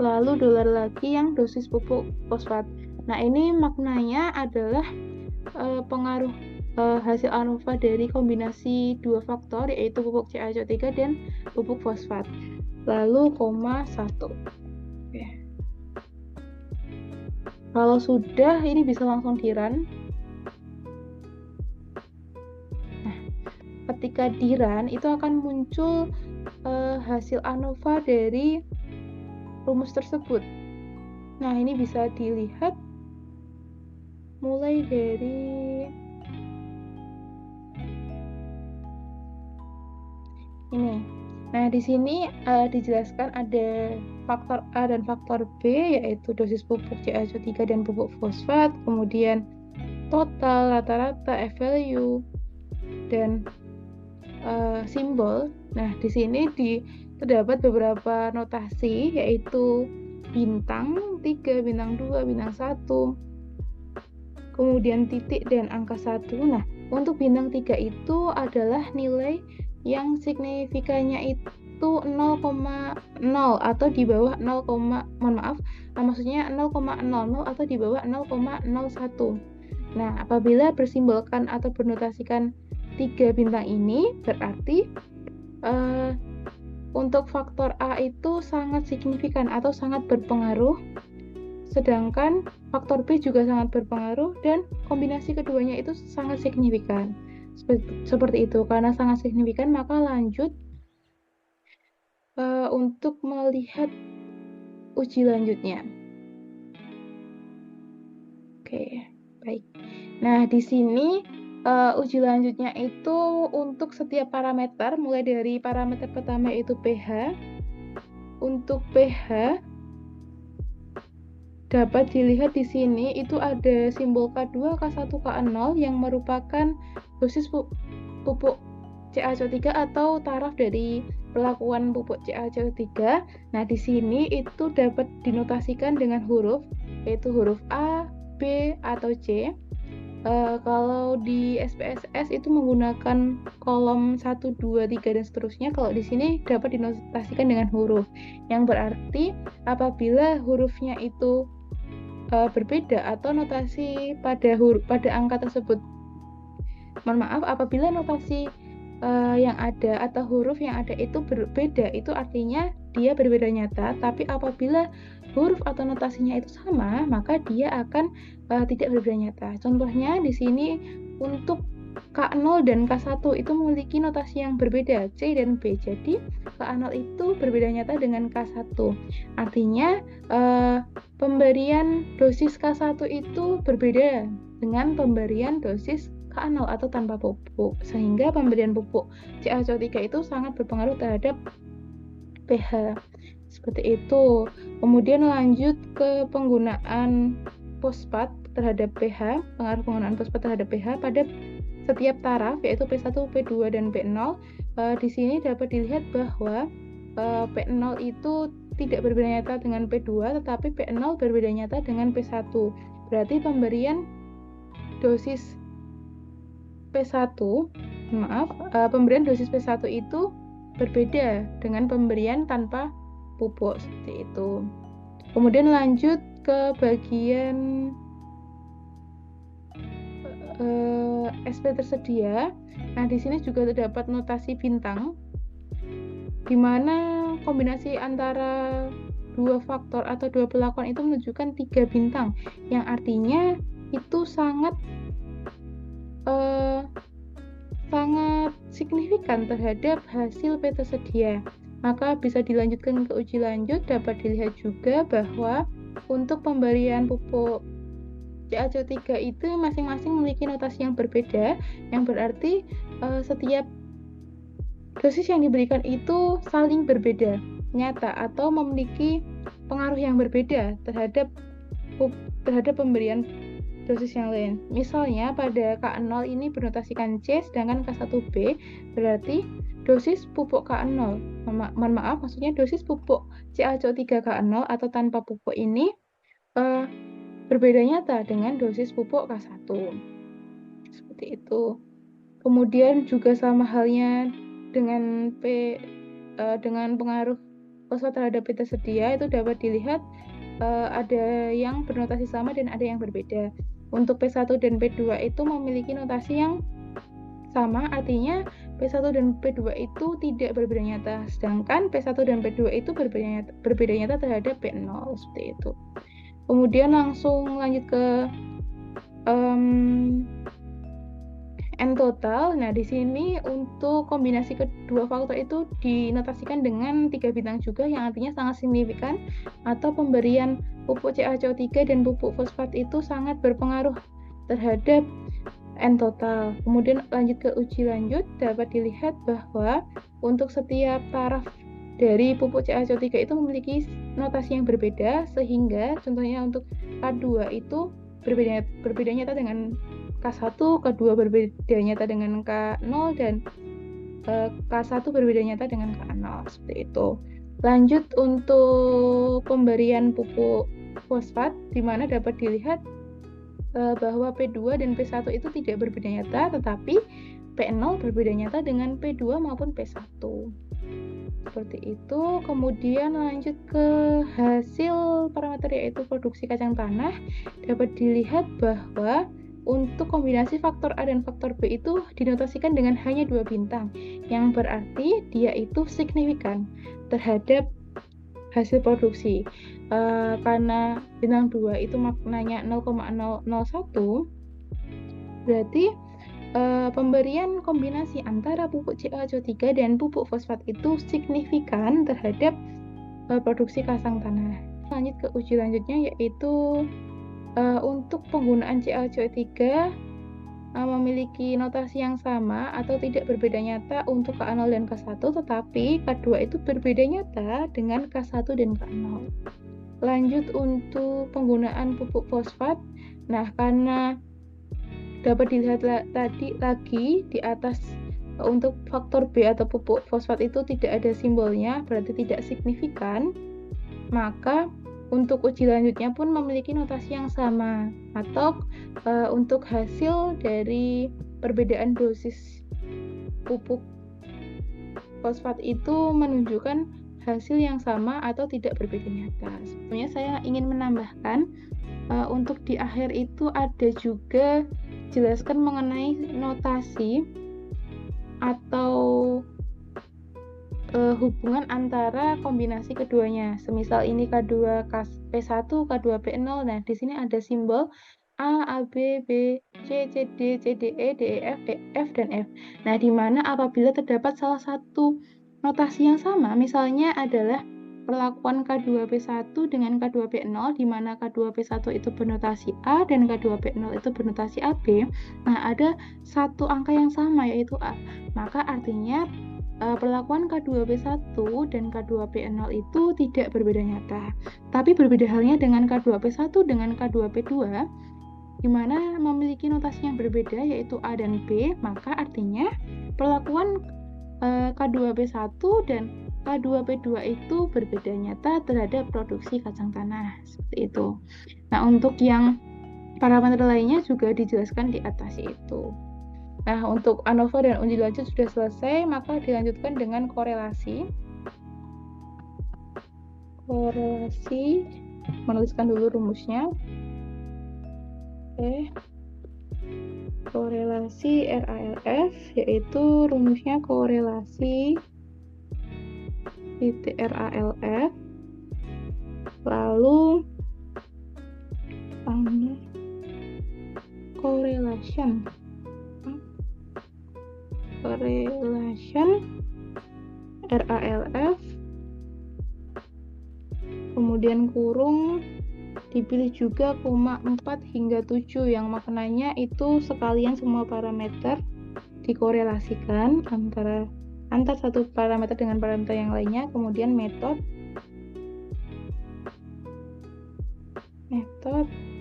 lalu dolar lagi yang dosis pupuk fosfat. Nah, ini maknanya adalah pengaruh hasil ANOVA dari kombinasi 2 faktor, yaitu pupuk CaCO3 dan pupuk fosfat. Lalu koma 1. Oke. Kalau sudah, ini bisa langsung di-run. Nah, ketika di-run itu akan muncul hasil ANOVA dari rumus tersebut. Nah, ini bisa dilihat mulai dari ini. Nah, di sini dijelaskan ada faktor A dan faktor B, yaitu dosis pupuk CaCO3 dan pupuk fosfat, kemudian total, rata-rata, F-value, dan simbol. Nah, di sini terdapat beberapa notasi, yaitu bintang 3, bintang 2, bintang 1, kemudian titik dan angka 1. Nah, untuk bintang 3 itu adalah nilai yang signifikannya itu 0,0 atau di bawah 0, maksudnya 0,00 atau di bawah 0,01. Nah, apabila bersimbolkan atau bernotasikan 3 bintang ini, berarti untuk faktor A itu sangat signifikan atau sangat berpengaruh, sedangkan faktor B juga sangat berpengaruh dan kombinasi keduanya itu sangat signifikan. Seperti itu, karena sangat signifikan maka lanjut untuk melihat uji lanjutnya. Oke, baik. Nah, di sini uji lanjutnya itu untuk setiap parameter, mulai dari parameter pertama yaitu pH. Untuk pH dapat dilihat di sini itu ada simbol K2, K1, K0 yang merupakan dosis pupuk CaCO3 atau taraf dari perlakuan pupuk CaCO3. Nah, di sini itu dapat dinotasikan dengan huruf, yaitu huruf A, B, atau C. Kalau di SPSS itu menggunakan kolom 1, 2, 3, dan seterusnya. Kalau di sini dapat dinotasikan dengan huruf, yang berarti apabila hurufnya itu berbeda atau notasi pada angka tersebut, apabila notasi yang ada atau huruf yang ada itu berbeda, itu artinya dia berbeda nyata. Tapi apabila huruf atau notasinya itu sama, maka dia akan tidak berbeda nyata. Contohnya di sini untuk K0 dan K1 itu memiliki notasi yang berbeda, C dan B. Jadi K0 itu berbeda nyata dengan K1. Artinya pemberian dosis K1 itu berbeda dengan pemberian dosis K0 atau tanpa pupuk, sehingga pemberian pupuk CaCO3 itu sangat berpengaruh terhadap pH. Seperti itu. Kemudian lanjut ke penggunaan fosfat terhadap pH, pengaruh penggunaan fosfat terhadap pH pada setiap taraf, yaitu P1, P2, dan P0. Di sini dapat dilihat bahwa P0 itu tidak berbeda nyata dengan P2, tetapi P0 berbeda nyata dengan P1. Berarti pemberian dosis P1, pemberian dosis P1 itu berbeda dengan pemberian tanpa pupuk, seperti itu. Kemudian lanjut ke bagian SP tersedia. Nah, di sini juga terdapat notasi bintang, di mana kombinasi antara dua faktor atau dua perlakuan itu menunjukkan 3 bintang, yang artinya itu sangat signifikan terhadap hasil P tersedia. Maka bisa dilanjutkan ke uji lanjut. Dapat dilihat juga bahwa untuk pemberian pupuk CaCO3 itu masing-masing memiliki notasi yang berbeda, yang berarti setiap dosis yang diberikan itu saling berbeda nyata atau memiliki pengaruh yang berbeda terhadap pemberian dosis yang lain. Misalnya pada K0 ini bernotasikan C, sedangkan K1B berarti dosis pupuk K0, maksudnya dosis pupuk CaCO3 K0 atau tanpa pupuk ini berbeda nyata dengan dosis pupuk K1. Seperti itu. Kemudian juga sama halnya dengan dengan pengaruh fosfat terhadap P tersedia, itu dapat dilihat ada yang bernotasi sama dan ada yang berbeda. Untuk P1 dan P2 itu memiliki notasi yang sama, artinya P1 dan P2 itu tidak berbeda nyata, sedangkan P1 dan P2 itu berbeda nyata terhadap P0, seperti itu. Kemudian langsung lanjut ke N total. Nah, di sini untuk kombinasi kedua faktor itu dinotasikan dengan 3 bintang juga, yang artinya sangat signifikan, atau pemberian pupuk CaCO3 dan pupuk fosfat itu sangat berpengaruh terhadap N total. Kemudian lanjut ke uji lanjut, dapat dilihat bahwa untuk setiap taraf dari pupuk CaCO3 itu memiliki notasi yang berbeda, sehingga contohnya untuk K2 itu berbeda nyata dengan K1, K2 berbeda nyata dengan K0, dan K1 berbeda nyata dengan K0 seperti itu. Lanjut untuk pemberian pupuk fosfat, di mana dapat dilihat bahwa P2 dan P1 itu tidak berbeda nyata, tetapi P0 berbeda nyata dengan P2 maupun P1. Seperti itu. Kemudian lanjut ke hasil parameter yaitu produksi kacang tanah. Dapat dilihat bahwa untuk kombinasi faktor A dan faktor B itu dinotasikan dengan hanya 2 bintang, yang berarti dia itu signifikan terhadap hasil produksi. Karena bintang 2 itu maknanya 0,001, berarti pemberian kombinasi antara pupuk CaCO3 dan pupuk fosfat itu signifikan terhadap produksi kacang tanah. Lanjut ke uji lanjutnya yaitu untuk penggunaan CaCO3 memiliki notasi yang sama atau tidak berbeda nyata untuk K0 dan K1, tetapi K2 itu berbeda nyata dengan K1 dan K0. Lanjut untuk penggunaan pupuk fosfat. Nah, karena dapat dilihat tadi lagi di atas untuk faktor B atau pupuk fosfat itu tidak ada simbolnya, berarti tidak signifikan, maka untuk uji lanjutnya pun memiliki notasi yang sama, atau untuk hasil dari perbedaan dosis pupuk fosfat itu menunjukkan hasil yang sama atau tidak berbeda nyata. Sebenarnya saya ingin menambahkan untuk di akhir itu ada juga jelaskan mengenai notasi atau hubungan antara kombinasi keduanya. Semisal ini K2 P1, K2 P0. Nah, di sini ada simbol A, B, B, C, C, D, C, D, E, D, E, F, E, F, dan F. Nah, di mana apabila terdapat salah satu notasi yang sama, misalnya adalah perlakuan K2P1 dengan K2P0, di mana K2P1 itu bernotasi A dan K2P0 itu bernotasi AB. Nah, ada satu angka yang sama yaitu A. Maka artinya perlakuan K2P1 dan K2P0 itu tidak berbeda nyata. Tapi berbeda halnya dengan K2P1 dengan K2P2, di mana memiliki notasi yang berbeda yaitu A dan B. Maka artinya perlakuan K2P1 dan K2P2 itu berbeda nyata terhadap produksi kacang tanah. Seperti itu. Nah, untuk yang parameter lainnya juga dijelaskan di atas itu. Nah, untuk ANOVA dan uji lanjut sudah selesai, maka dilanjutkan dengan korelasi. Korelasi, menuliskan dulu rumusnya. Korelasi RALF, yaitu rumusnya korelasi titik RALF, lalu correlation RALF, kemudian kurung, dipilih juga 4 hingga 7 yang maknanya itu sekalian semua parameter dikorelasikan antar satu parameter dengan parameter yang lainnya. Kemudian metode,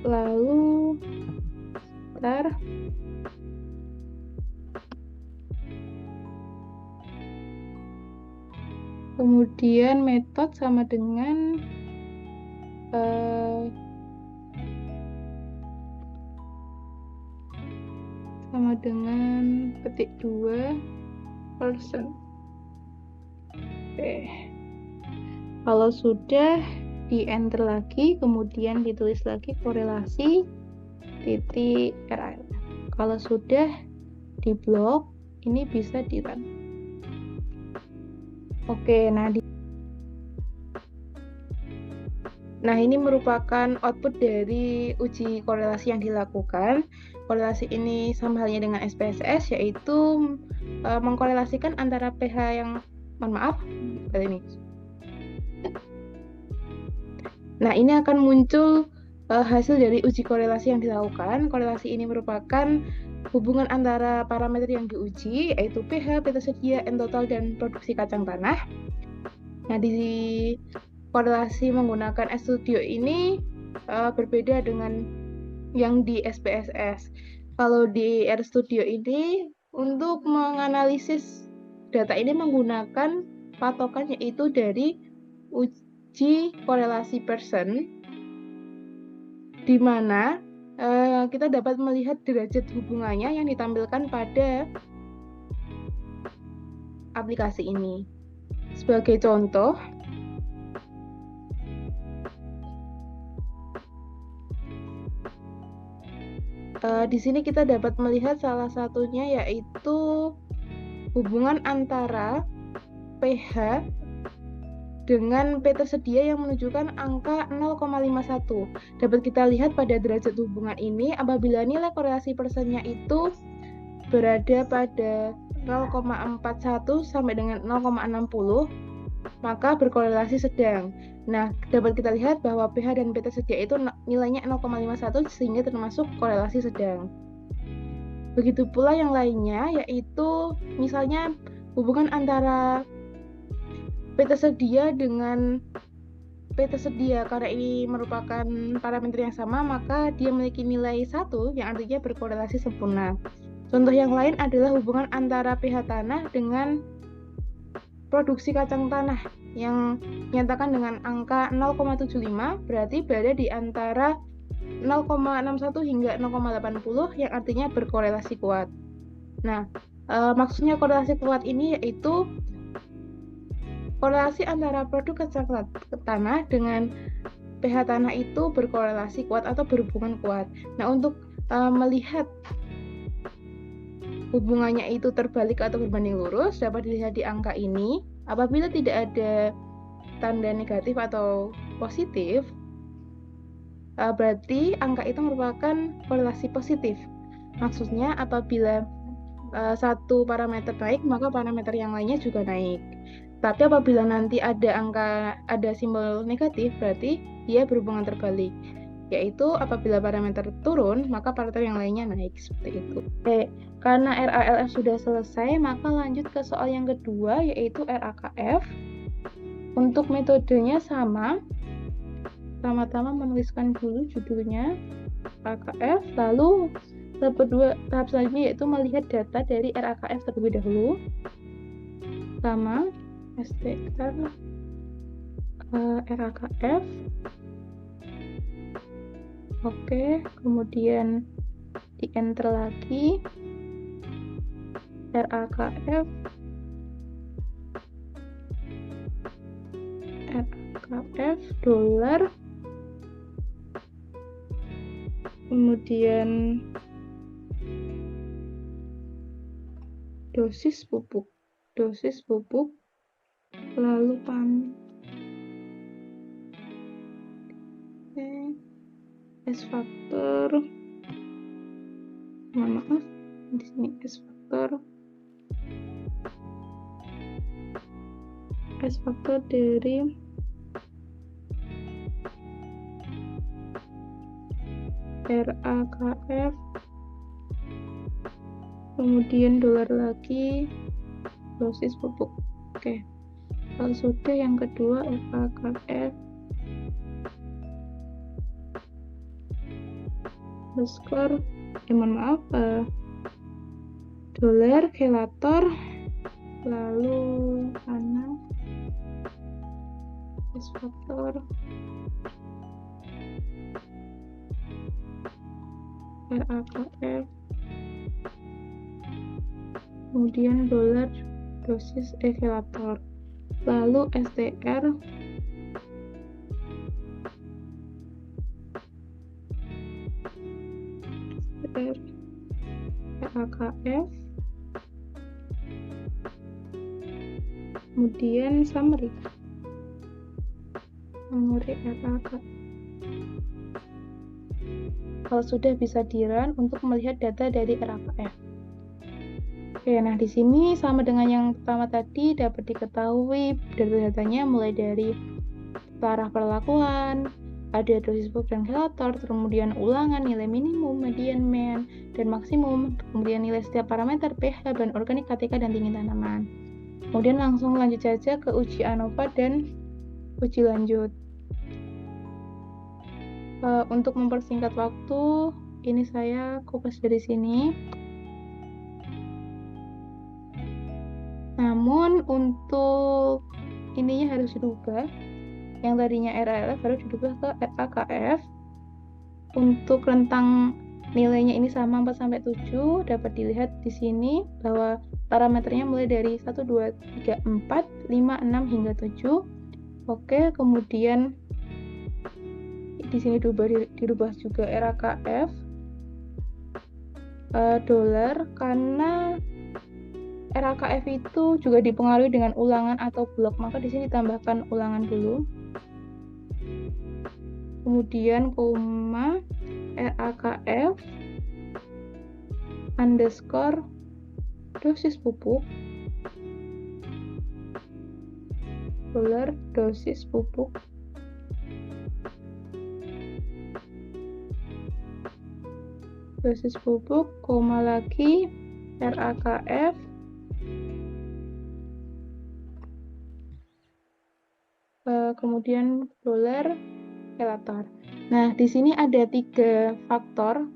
lalu star, kemudian metode sama dengan petik 2%. Kalau sudah, di enter lagi, kemudian ditulis lagi korelasi titik RAL. Kalau sudah di blok, ini bisa di run. Oke, nah ini merupakan output dari uji korelasi yang dilakukan. Korelasi ini sama halnya dengan SPSS, yaitu mengkorelasikan antara pH yang, ini. Nah, ini akan muncul hasil dari uji korelasi yang dilakukan. Korelasi ini merupakan hubungan antara parameter yang diuji, yaitu pH, beta sedia, N total, dan produksi kacang tanah. Nah, di korelasi menggunakan RStudio ini berbeda dengan yang di SPSS. Kalau di RStudio ini untuk menganalisis data ini menggunakan patokan yaitu dari uji korelasi Pearson, di mana kita dapat melihat derajat hubungannya yang ditampilkan pada aplikasi ini. Sebagai contoh, di sini kita dapat melihat salah satunya yaitu hubungan antara pH dengan P tersedia yang menunjukkan angka 0,51. Dapat kita lihat pada derajat hubungan ini, apabila nilai korelasi Pearsonnya itu berada pada 0,41 sampai dengan 0,60, maka berkorelasi sedang. Nah, dapat kita lihat bahwa pH dan P tersedia itu nilainya 0,51 sehingga termasuk korelasi sedang. Begitu pula yang lainnya, yaitu misalnya hubungan antara P tersedia dengan P tersedia. Karena ini merupakan parameter yang sama, maka dia memiliki nilai 1 yang artinya berkorelasi sempurna. Contoh yang lain adalah hubungan antara pH tanah dengan produksi kacang tanah yang dinyatakan dengan angka 0,75, berarti berada di antara 0,61 hingga 0,80 yang artinya berkorelasi kuat. Nah, maksudnya korelasi kuat ini yaitu korelasi antara produk kacang tanah dengan pH tanah itu berkorelasi kuat atau berhubungan kuat. Nah, untuk melihat hubungannya itu terbalik atau berbanding lurus, dapat dilihat di angka ini. Apabila tidak ada tanda negatif atau positif, berarti angka itu merupakan korelasi positif. Maksudnya apabila satu parameter naik, maka parameter yang lainnya juga naik. Tapi apabila nanti ada simbol negatif, berarti dia berhubungan terbalik. Yaitu apabila parameter turun, maka parameter yang lainnya naik, seperti itu. Oke, karena RALF sudah selesai, maka lanjut ke soal yang kedua, yaitu RAKF. Untuk metodenya sama. Pertama-tama menuliskan dulu judulnya RAKF, lalu tahap selanjutnya yaitu melihat data dari RAKF terlebih dahulu. Pertama, STR RAKF. Oke, kemudian di enter lagi RAKF dolar, kemudian dosis pupuk, lalu S faktor, maaf di sini S faktor dari RAKF, kemudian dolar lagi, dosis pupuk. Oke, kalau sudah yang kedua RAKF skor, dolar kelator, lalu tanah S faktor RAKF, kemudian dolar dosis ekelator, lalu STR RAKF, kemudian summary RAKF. Kalau sudah bisa di-run untuk melihat data dari RAKF. Oke, nah di sini sama dengan yang pertama tadi dapat diketahui data-datanya mulai dari taraf perlakuan, ada dosis pupuk dan kelator, kemudian ulangan, nilai minimum, median, mean, dan maksimum, kemudian nilai setiap parameter pH, bahan organik, KTK, dan tinggi tanaman. Kemudian langsung lanjut saja ke uji ANOVA dan uji lanjut. Untuk mempersingkat waktu, ini saya kupas dari sini. Nah, Namun untuk ininya harus dirubah. Yang tadinya RALF harus dirubah ke RAKF. Untuk rentang nilainya ini sama 4 sampai 7, dapat dilihat di sini bahwa parameternya mulai dari 1 2 3 4 5 6 hingga 7. Oke, kemudian di sini dirubah juga RAKF dolar, karena RAKF itu juga dipengaruhi dengan ulangan atau blok, maka di sini ditambahkan ulangan dulu. Kemudian koma RAKF underscore dosis pupuk dolar dosis pupuk koma lagi RAKF kemudian dolar Helator. Nah, di sini ada 3 faktor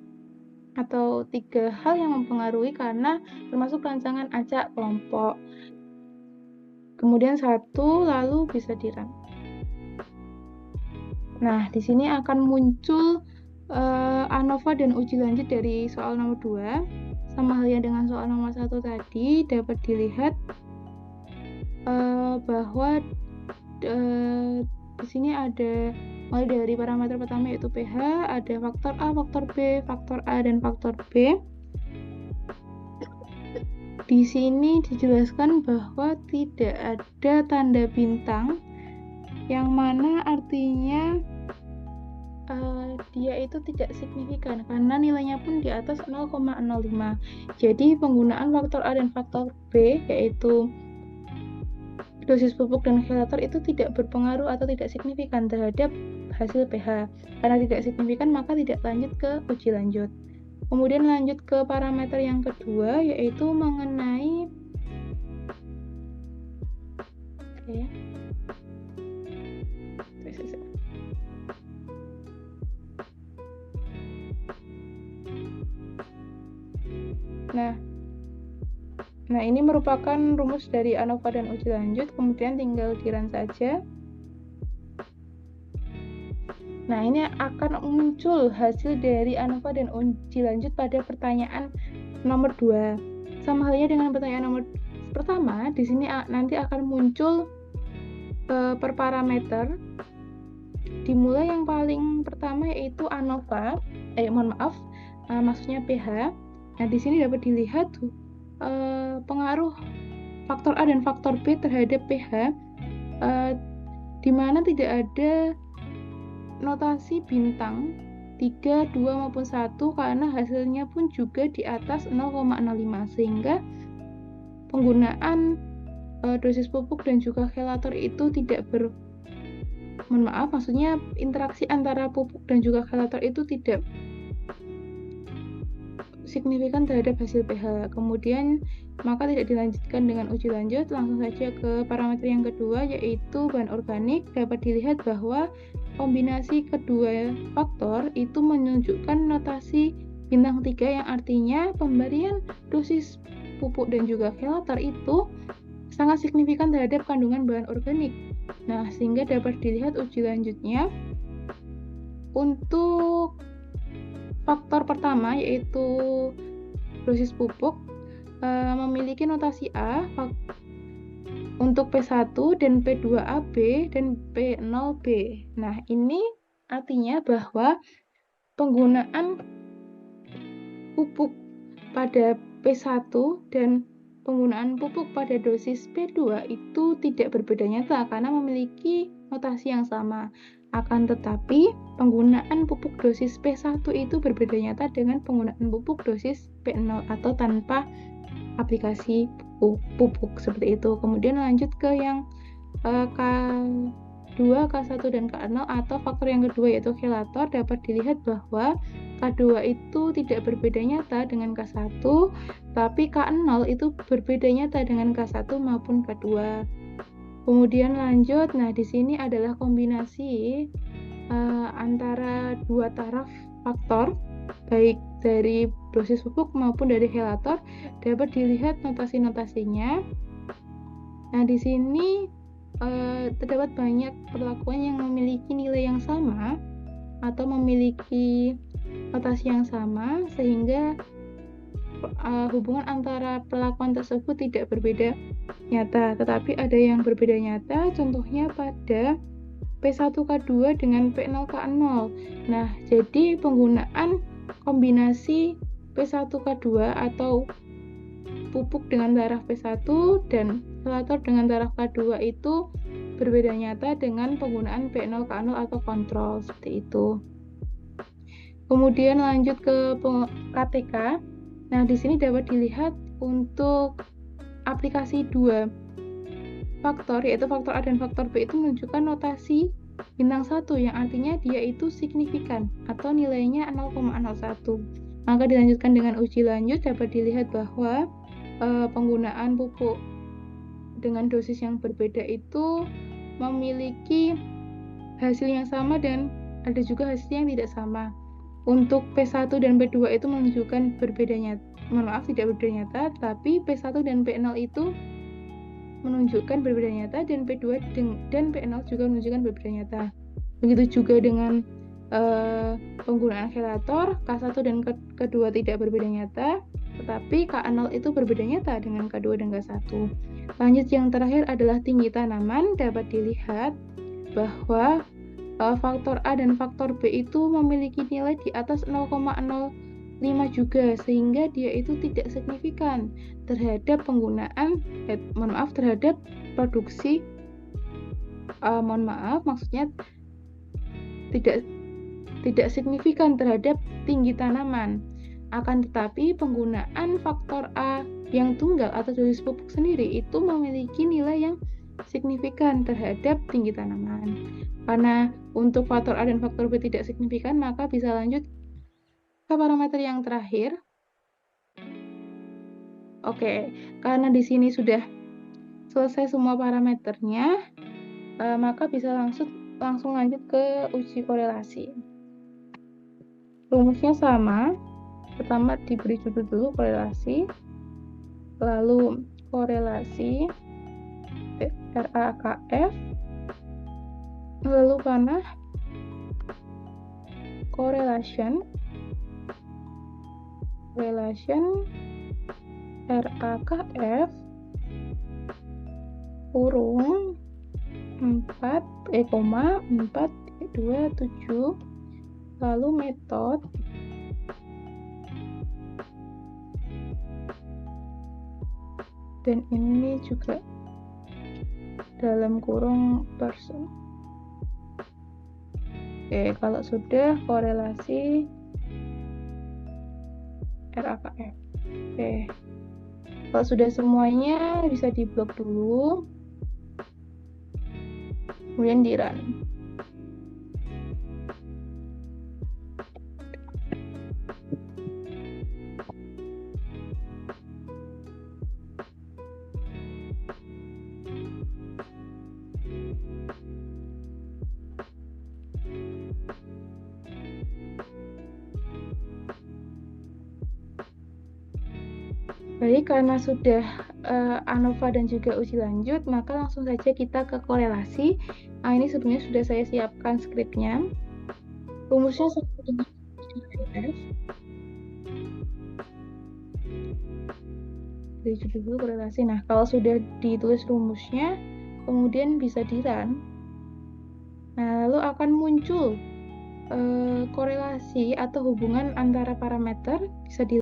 atau 3 hal yang mempengaruhi karena termasuk rancangan acak kelompok. Kemudian 1 lalu bisa dirun. Nah, di sini akan muncul ANOVA dan uji lanjut dari soal nomor 2. Sama halnya dengan soal nomor 1 tadi, dapat dilihat bahwa di sini ada mulai dari parameter pertama yaitu pH, ada faktor A, faktor B, faktor A, dan faktor B. Di sini dijelaskan bahwa tidak ada tanda bintang, yang mana artinya dia itu tidak signifikan karena nilainya pun di atas 0,05. Jadi penggunaan faktor A dan faktor B yaitu dosis pupuk dan helator itu tidak berpengaruh atau tidak signifikan terhadap hasil pH. Karena tidak signifikan maka tidak lanjut ke uji lanjut. Kemudian lanjut ke parameter yang kedua yaitu mengenai Nah, ini merupakan rumus dari ANOVA dan uji lanjut, kemudian tinggal dirun saja. Nah, ini akan muncul hasil dari ANOVA dan uji lanjut pada pertanyaan nomor 2. Sama halnya dengan pertanyaan nomor pertama, di sini nanti akan muncul per parameter. Dimulai yang paling pertama yaitu ANOVA, maksudnya pH. Nah, di sini dapat dilihat pengaruh faktor A dan faktor B terhadap pH, di mana tidak ada notasi bintang 3, 2 maupun 1 karena hasilnya pun juga di atas 0,05 sehingga penggunaan dosis pupuk dan juga helator itu tidak maksudnya interaksi antara pupuk dan juga helator itu tidak signifikan terhadap hasil pH. Kemudian maka tidak dilanjutkan dengan uji lanjut, langsung saja ke parameter yang kedua yaitu bahan organik. Dapat dilihat bahwa kombinasi kedua faktor itu menunjukkan notasi bintang 3 yang artinya pemberian dosis pupuk dan juga helator itu sangat signifikan terhadap kandungan bahan organik. Nah, sehingga dapat dilihat uji lanjutnya untuk faktor pertama yaitu dosis pupuk memiliki notasi A untuk P1 dan P2AB dan P0B. Nah, ini artinya bahwa penggunaan pupuk pada P1 dan penggunaan pupuk pada dosis P2 itu tidak berbeda nyata karena memiliki notasi yang sama. Akan tetapi, penggunaan pupuk dosis P1 itu berbeda nyata dengan penggunaan pupuk dosis P0 atau tanpa aplikasi pupuk seperti itu. Kemudian lanjut ke yang K2, K1, dan K0 atau faktor yang kedua yaitu helator. Dapat dilihat bahwa K2 itu tidak berbeda nyata dengan K1, tapi K0 itu berbeda nyata dengan K1 maupun K2. Kemudian lanjut, nah di sini adalah kombinasi antara dua taraf faktor, baik dari dosis pupuk maupun dari helator. Dapat dilihat notasi-notasinya. Nah, di sini terdapat banyak perlakuan yang memiliki nilai yang sama atau memiliki notasi yang sama, sehingga hubungan antara perlakuan tersebut tidak berbeda nyata, tetapi ada yang berbeda nyata, contohnya pada P1K2 dengan P0K0. Nah, jadi penggunaan kombinasi P1K2 atau pupuk dengan darah P1 dan selator dengan darah K2 itu berbeda nyata dengan penggunaan P0K0 atau kontrol, seperti itu. Kemudian lanjut ke KTK. Nah, di sini dapat dilihat untuk aplikasi dua faktor, yaitu faktor A dan faktor B, itu menunjukkan notasi bintang 1, yang artinya dia itu signifikan atau nilainya 0,01. Maka dilanjutkan dengan uji lanjut, dapat dilihat bahwa penggunaan pupuk dengan dosis yang berbeda itu memiliki hasil yang sama dan ada juga hasil yang tidak sama. Untuk P1 dan P2 itu menunjukkan tidak berbeda nyata, tapi P1 dan P0 itu menunjukkan berbeda nyata, dan P2 dan P0 juga menunjukkan berbeda nyata. Begitu juga dengan penggunaan chelator, K1 dan K2 tidak berbeda nyata, tetapi K0 itu berbeda nyata dengan K2 dan K1. Lanjut, yang terakhir adalah tinggi tanaman. Dapat dilihat bahwa faktor A dan faktor B itu memiliki nilai di atas 0,05 juga, sehingga dia itu tidak signifikan terhadap terhadap produksi, maksudnya tidak signifikan terhadap tinggi tanaman. Akan tetapi penggunaan faktor A yang tunggal atau dosis pupuk sendiri itu memiliki nilai yang signifikan terhadap tinggi tanaman. Karena untuk faktor A dan faktor B tidak signifikan, maka bisa lanjut ke parameter yang terakhir. Oke, karena di sini sudah selesai semua parameternya, maka bisa langsung lanjut ke uji korelasi. Rumusnya sama. Pertama diberi judul dulu korelasi, lalu korelasi RAKF, lalu panah correlation RAKF kurung 4,427, lalu metode dan ini juga dalam kurung person. Oke, kalau sudah korelasi RAKF. Oke, kalau sudah semuanya bisa diblok dulu, kemudian di run. Baik, karena sudah ANOVA dan juga uji lanjut, maka langsung saja kita ke korelasi. Nah, ini sebenarnya sudah saya siapkan skripnya. Rumusnya sama dengan F. Judul dulu korelasi. Nah, kalau sudah ditulis rumusnya, kemudian bisa di-run. Nah, lalu akan muncul korelasi atau hubungan antara parameter, bisa di.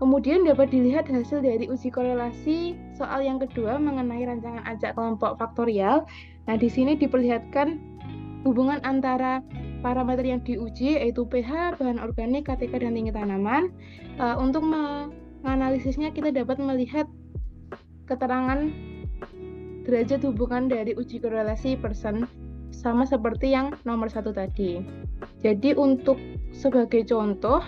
Kemudian dapat dilihat hasil dari uji korelasi soal yang kedua mengenai rancangan acak kelompok faktorial. Nah, di sini diperlihatkan hubungan antara parameter yang diuji, yaitu pH, bahan organik, KTK, dan tinggi tanaman. Untuk menganalisisnya, kita dapat melihat keterangan derajat hubungan dari uji korelasi person, sama seperti yang nomor 1 tadi. Jadi untuk sebagai contoh,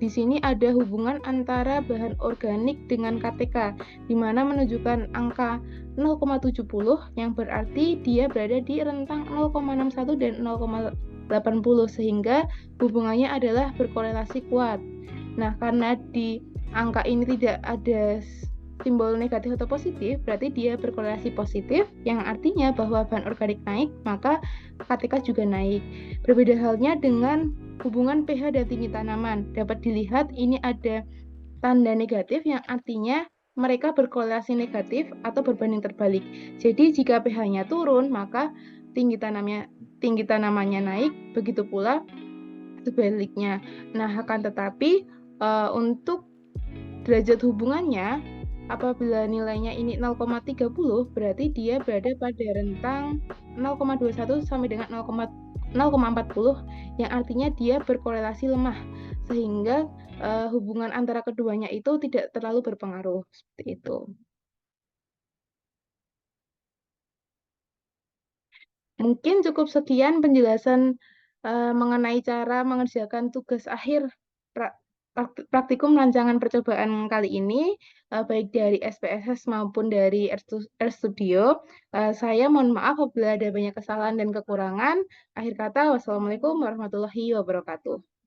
di sini ada hubungan antara bahan organik dengan KTK, di mana menunjukkan angka 0,70, yang berarti dia berada di rentang 0,61 dan 0,80, sehingga hubungannya adalah berkorelasi kuat. Nah, karena di angka ini tidak ada simbol negatif atau positif, berarti dia berkorelasi positif, yang artinya bahwa bahan organik naik, maka KTK juga naik. Berbeda halnya dengan hubungan pH dan tinggi tanaman. Dapat dilihat ini ada tanda negatif yang artinya mereka berkorelasi negatif atau berbanding terbalik. Jadi jika pH-nya turun, maka tinggi tanamannya naik, begitu pula sebaliknya. Nah, akan tetapi untuk derajat hubungannya, apabila nilainya ini 0,30, berarti dia berada pada rentang 0,21 sampai dengan 0,40, yang artinya dia berkorelasi lemah, sehingga hubungan antara keduanya itu tidak terlalu berpengaruh, seperti itu. Mungkin cukup sekian penjelasan, mengenai cara mengerjakan tugas akhir pra praktikum rancangan percobaan kali ini, baik dari SPSS maupun dari RStudio. Saya mohon maaf apabila ada banyak kesalahan dan kekurangan. Akhir kata, wassalamualaikum warahmatullahi wabarakatuh.